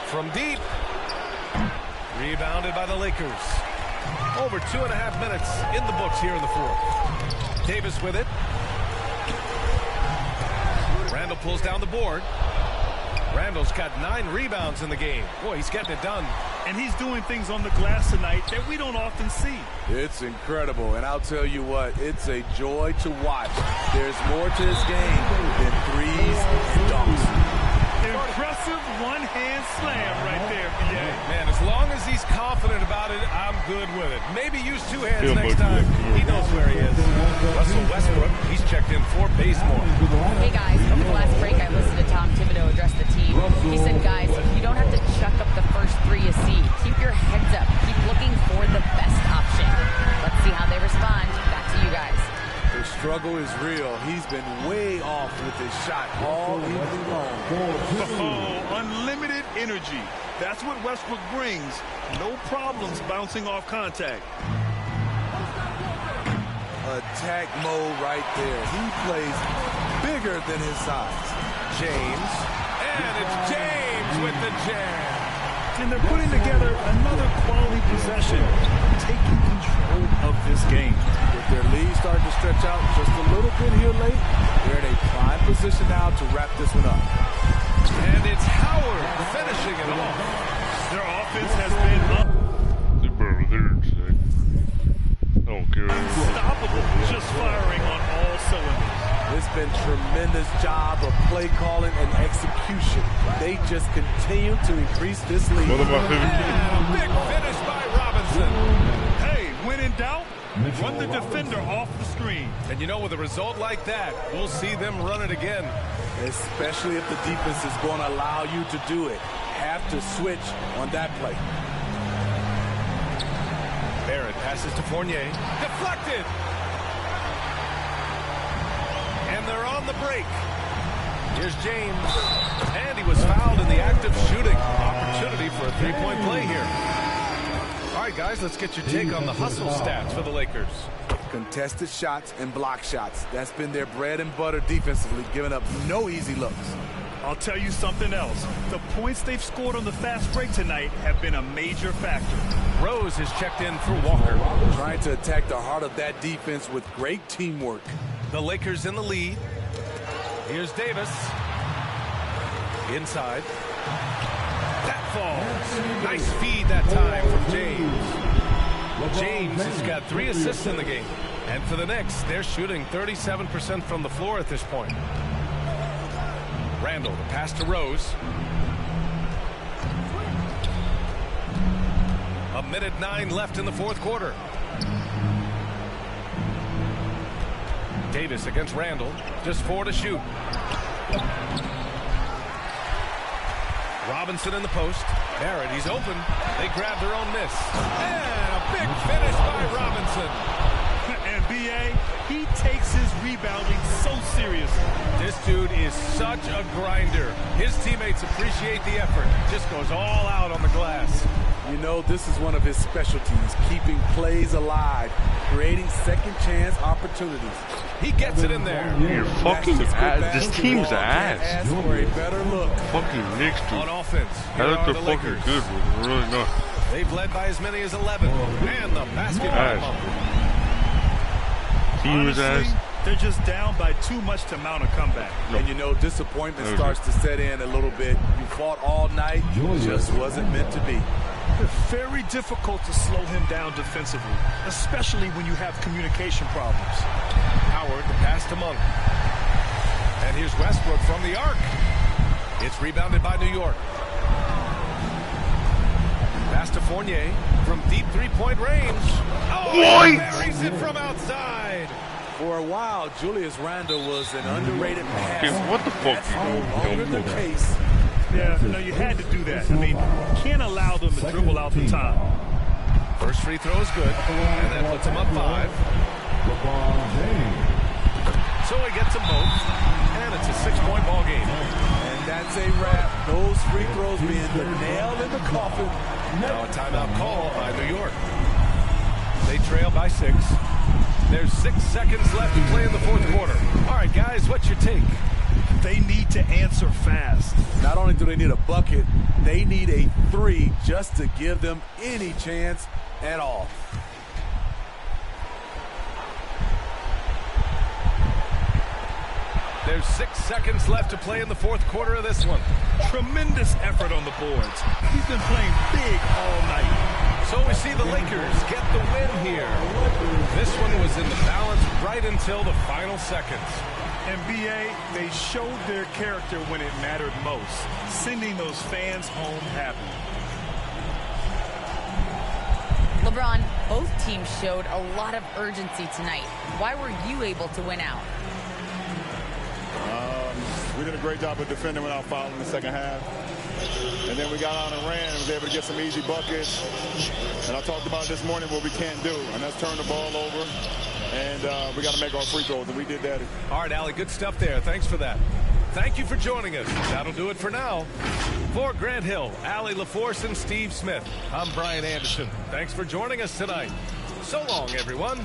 From deep. Rebounded by the Lakers. Over 2.5 minutes in the books here in the fourth. Davis with it. Randall pulls down the board. Randall's got 9 rebounds in the game. Boy, he's getting it done. And he's doing things on the glass tonight that we don't often see. It's incredible, and I'll tell you what, it's a joy to watch. There's more to this game than threes and dunks. Impressive one-hand slam right there, BA. Man, as long as he's confident about it, I'm good with it. Maybe use 2 hands next time. He knows where he is. Russell Westbrook, he's checked in for Bazemore. Hey, guys, over the last break, I listened to Tom Thibodeau address the team. He said, guys, you don't have to chuck up the first 3 you see. Keep your heads up. Keep looking for the best option. Let's see how they respond. Back to you guys. The struggle is real. He's been way off with his shot all evening long. Oh, unlimited energy. That's what Westbrook brings. No problems bouncing off contact. Attack mode right there. He plays bigger than his size. James. And it's James with the jam. And they're putting together another quality possession, taking control of this game. If their lead starting to stretch out just a little bit here late, they're in a prime position now to wrap this one up. And it's Howard finishing it off. Their offense has been up. Unstoppable, just firing on all cylinders. It's been tremendous job of play calling and execution. They just continue to increase this lead. And a big finish by Robinson. Hey, when in doubt, run the defender off the screen. And you know, with a result like that, we'll see them run it again. Especially if the defense is going to allow you to do it. Have to switch on that play. Barrett passes to Fournier. Deflected. And they're on the break. Here's James. And he was fouled in the act of shooting. Opportunity for a 3-point play here. All right, guys, let's get your take on the hustle stats for the Lakers. Contested shots and block shots. That's been their bread and butter defensively, giving up no easy looks. I'll tell you something else. The points they've scored on the fast break tonight have been a major factor. Rose is checked in for Walker. Trying to attack the heart of that defense with great teamwork. The Lakers in the lead. Here's Davis. Inside. That falls. Nice feed that time from James. James has got 3 assists in the game. And for the Knicks, they're shooting 37% from the floor at this point. Randall, the pass to Rose. 1:09 left in the fourth quarter. Davis against Randall. Just 4 to shoot. Robinson in the post. Barrett, he's open. They grab their own miss. And a big finish by Robinson. And B.A., he takes his rebounding so seriously. This dude is such a grinder. His teammates appreciate the effort. Just goes all out on the glass. You know, this is one of his specialties, keeping plays alive, creating second chance opportunities. He gets it in there. You're fucking ass. This team's ass. Ask for a better look. Fucking Knicks, dude. On offense. I think they're fucking good, but they're really not. They've led by as many as 11. And the basketball. Team is ass. They're just down by too much to mount a comeback. No. And you know, disappointment starts to set in a little bit. You fought all night, just wasn't meant to be. It's very difficult to slow him down defensively, especially when you have communication problems. Howard, the pass to Monk. And here's Westbrook from the arc. It's rebounded by New York. Pass to Fournier from deep three-point range. Oh, he buries it from outside. For a while, Julius Randle was an underrated passer. Dude, what the fuck? That's no longer the case. Yeah, no, you had to do that. I mean, you can't allow them to dribble out the top. First free throw is good, and that puts him up 5. So he gets them both, and it's a 6-point ball game. And that's a wrap. Those free throws being the nail in the coffin. Now a timeout call by New York. They trail by 6. There's 6 seconds left to play in the fourth quarter. All right, guys, what's your take? They need to answer fast. Not only do they need a bucket, they need a 3 just to give them any chance at all. There's 6 seconds left to play in the fourth quarter of this one. Tremendous effort on the boards. He's been playing big all night. So we see the Lakers get the win here. This one was in the balance right until the final seconds. And B.A., they showed their character when it mattered most, sending those fans home happy. LeBron, both teams showed a lot of urgency tonight. Why were you able to win out? We did a great job of defending without fouling in the second half. And then we got on and ran and was able to get some easy buckets. And I talked about this morning what we can't do, and that's turn the ball over. And we got to make our free throws, and we did that. All right, Allie, good stuff there. Thanks for that. Thank you for joining us. That'll do it for now. For Grant Hill, Allie LaForce, and Steve Smith, I'm Brian Anderson. Thanks for joining us tonight. So long, everyone.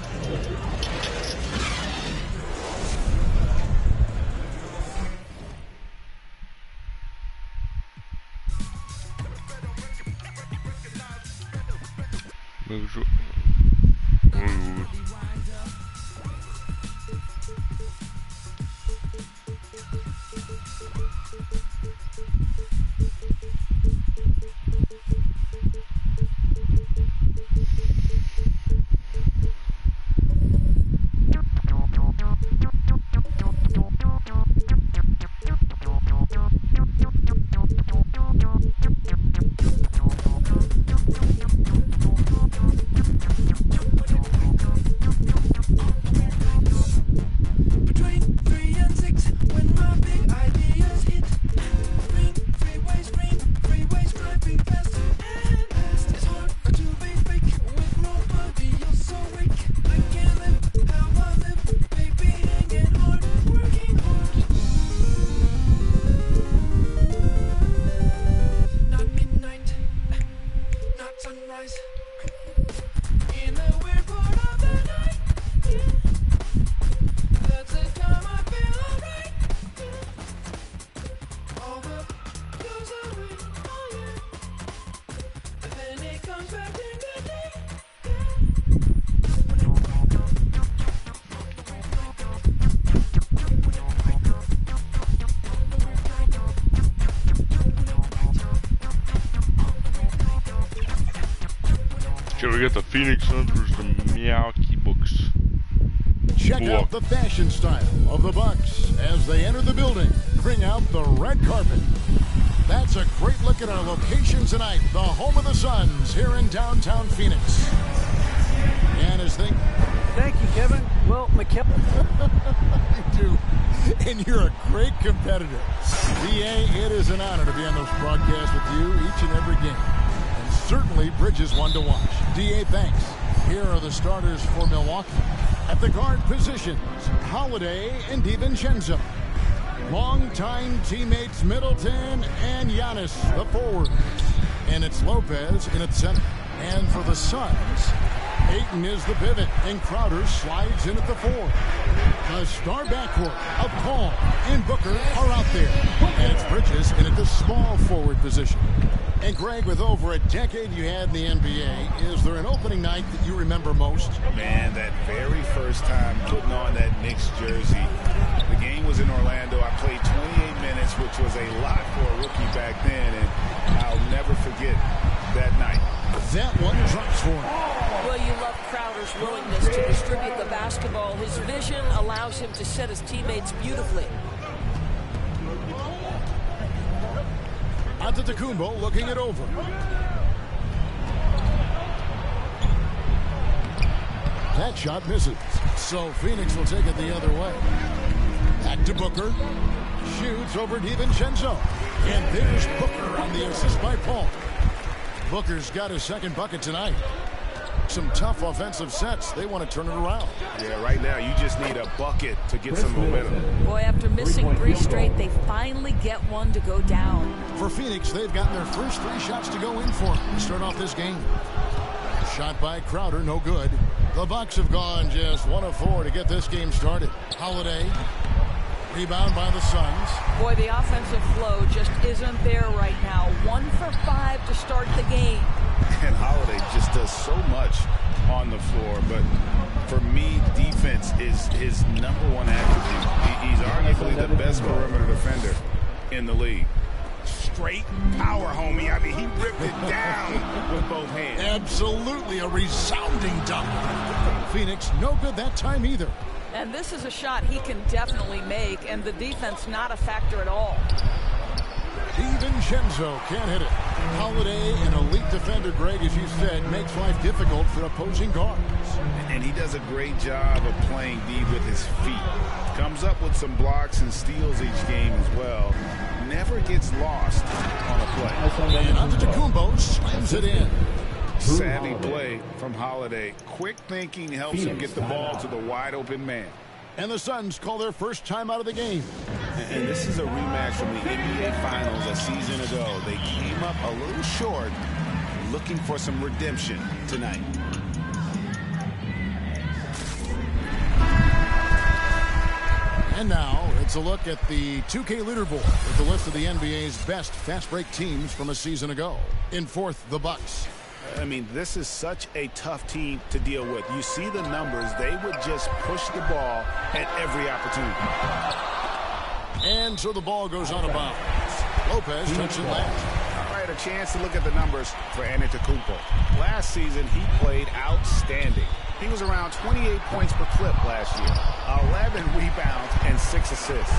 We got the Phoenix Suns versus the Milwaukee Bucks. Check out the fashion style of the Bucks as they enter the building. Bring out the red carpet. That's a great look at our location tonight. The home of the Suns here in downtown Phoenix. And his thing. Thank you, Kevin. Well, McKell. You do. And you're a great competitor. D.A., it is an honor to be on this broadcast with you each and every game. Certainly Bridges one to watch. D.A., thanks. Here are the starters for Milwaukee. At the guard positions, Holiday and DiVincenzo. Longtime teammates Middleton and Giannis, the forwards. And it's Lopez in at center. And for the Suns, Ayton is the pivot, and Crowder slides in at the 4. The star backcourt of Paul and Booker are out there. And it's Bridges in at the small forward position. And Greg, with over a decade you had in the NBA, is there an opening night that you remember most? Man, that very first time putting on that Knicks jersey. The game was in Orlando. I played 28 minutes, which was a lot for a rookie back then, and I'll never forget that night. That one drops for him. Well, you love Crowder's willingness to distribute the basketball. His vision allows him to set his teammates beautifully. Antetokounmpo looking it over. That shot misses. So Phoenix will take it the other way. Back to Booker. Shoots over DiVincenzo. And there's Booker on the assist by Paul. Booker's got his second bucket tonight. Some tough offensive sets. They want to turn it around. Yeah, right now you just need a bucket to get some momentum. Boy, after missing 3 straight, they finally get one to go down. For Phoenix, they've gotten their first 3 shots to go in for to start off this game. Shot by Crowder, no good. The Bucks have gone just 1 of 4 to get this game started. Holiday. Rebound by the Suns. Boy, the offensive flow just isn't there right now. 1 for 5 to start the game. And Holiday just does so much on the floor, but for me, defense is his #1 attribute. He's arguably the best perimeter defender in the league. Straight power, homie. I mean, he ripped it down with both hands. Absolutely a resounding dunk. Phoenix, no good that time either. And this is a shot he can definitely make, and the defense not a factor at all. DiVincenzo can't hit it. Holiday, an elite defender, Greg, as you said, makes life difficult for opposing guards. And he does a great job of playing D with his feet. Comes up with some blocks and steals each game as well. Never gets lost on a play. And Antetokounmpo slams it in. Savvy play from Holiday. Quick thinking helps him get the ball to the wide open man. And the Suns call their first time out of the game. And this is a rematch from the NBA Finals a season ago. They came up a little short, looking for some redemption tonight. And now it's a look at the 2K leaderboard with the list of the NBA's best fast break teams from a season ago. In 4th, the Bucks. I mean, this is such a tough team to deal with. You see the numbers. They would just push the ball at every opportunity. And so the ball goes out of bounds. Lopez touches it left. All right, a chance to look at the numbers for Antetokounmpo. Last season, he played outstanding. He was around 28 points per clip last year, 11 rebounds, and 6 assists.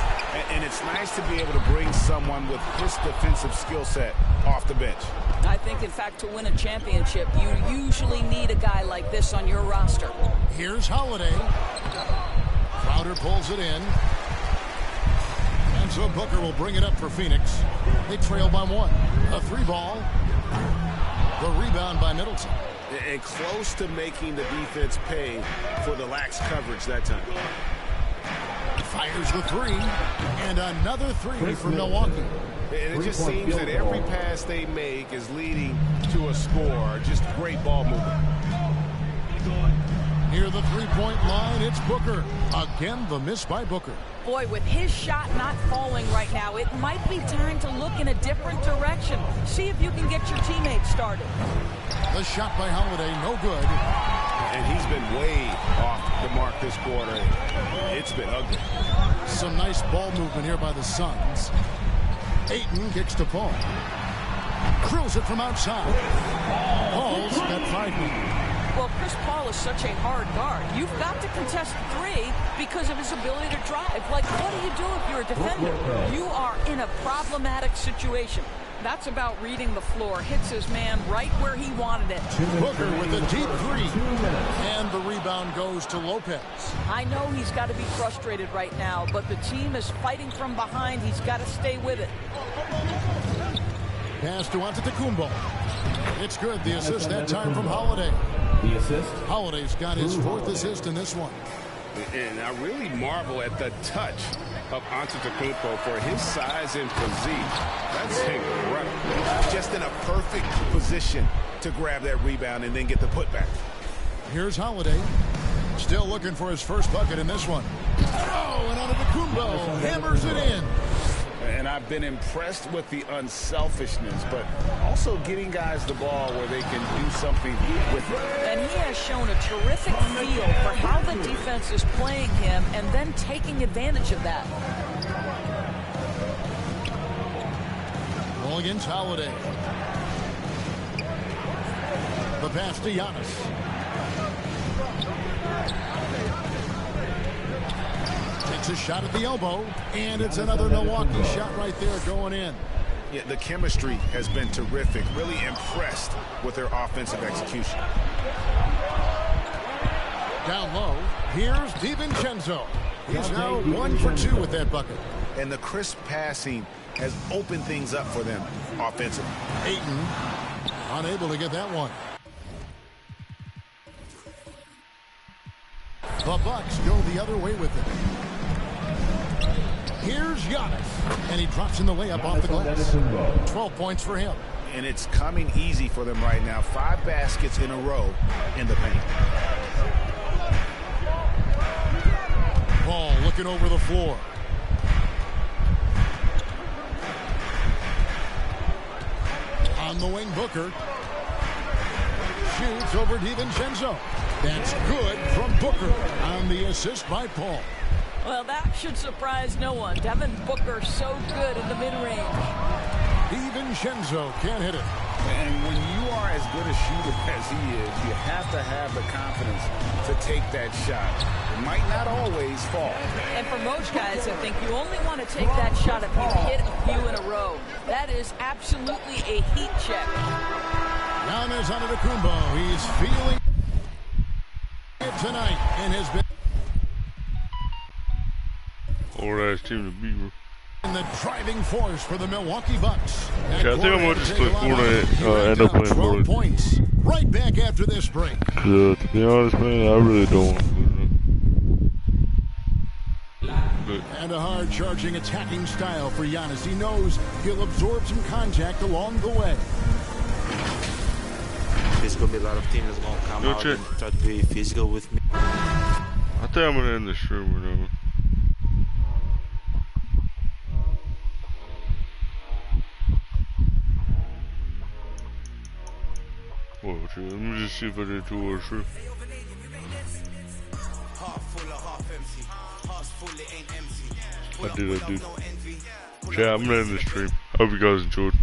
And it's nice to be able to bring someone with his defensive skill set off the bench. I think, in fact, to win a championship, you usually need a guy like this on your roster. Here's Holiday. Crowder pulls it in. And so Booker will bring it up for Phoenix. They trail by 1. A 3-ball. The rebound by Middleton. And close to making the defense pay for the lax coverage that time. Fires the 3. And another 3 for Milwaukee. And it just seems that every pass they make is leading to a score. Just great ball movement. Near the 3-point line, it's Booker. Again, the miss by Booker. Boy, with his shot not falling right now, it might be time to look in a different direction. See if you can get your teammates started. The shot by Holiday, no good. And he's been way off the mark this quarter. It's been ugly. Some nice ball movement here by the Suns. Ayton kicks to Paul. Drills it from outside. Paul's got 5 men. Well, Chris Paul is such a hard guard. You've got to contest 3 because of his ability to drive. Like, what do you do if you're a defender? You are in a problematic situation. That's about reading the floor. Hits his man right where he wanted it. Booker with a deep 3. And the rebound goes to Lopez. I know he's got to be frustrated right now, but the team is fighting from behind. He's got to stay with it. Pass to Antetokounmpo. It's good. The assist that time from Holiday. The assist. Holiday's got his 4th assist in this one. And I really marvel at the touch of Antetokounmpo for his size and physique. That's incredible. Just in a perfect position to grab that rebound and then get the putback. Here's Holiday. Still looking for his first bucket in this one. Oh, and Antetokounmpo hammers it in. And I've been impressed with the unselfishness, but also getting guys the ball where they can do something with it. And he has shown a terrific feel for how the defense is playing him and then taking advantage of that. Ball against Holiday. The pass to Giannis. Takes a shot at the elbow, and it's another Milwaukee shot right there going in. Yeah, the chemistry has been terrific. Really impressed with their offensive execution. Down low, here's DiVincenzo. He's now 1 for 2 with that bucket. And the crisp passing has opened things up for them offensively. Ayton unable to get that one. The Bucks go the other way with it. Here's Giannis, and he drops in the layup off the glass. 12 points for him. And it's coming easy for them right now. 5 baskets in a row in the paint. Paul looking over the floor. On the wing, Booker. Shoots over DiVincenzo. That's good from Booker on the assist by Paul. Well, that should surprise no one. Devin Booker so good in the mid-range. DiVincenzo can't hit it. And when you are as good a shooter as he is, you have to have the confidence to take that shot. It might not always fall. And for most guys, I think you only want to take that shot if you hit a few in a row. That is absolutely a heat check. Giannis Antetokounmpo. He's feeling it tonight in his bit. Old-ass team to beat, bro. And the driving force for the Milwaukee Bucks. Yeah, I think I'm going to just play Fortnite, end up playing 12 points. Right back after this break. To be honest, man, I really don't want to play that. And a hard-charging attacking style for Giannis. He knows he'll absorb some contact along the way. There's going to be a lot of teams that's going to come out and try to be physical with me. I think I'm going to end the stream or whatever. Whoa, let me just see if I did 2 hours true. I did. Chat, I'm gonna end the stream. Hope you guys enjoyed.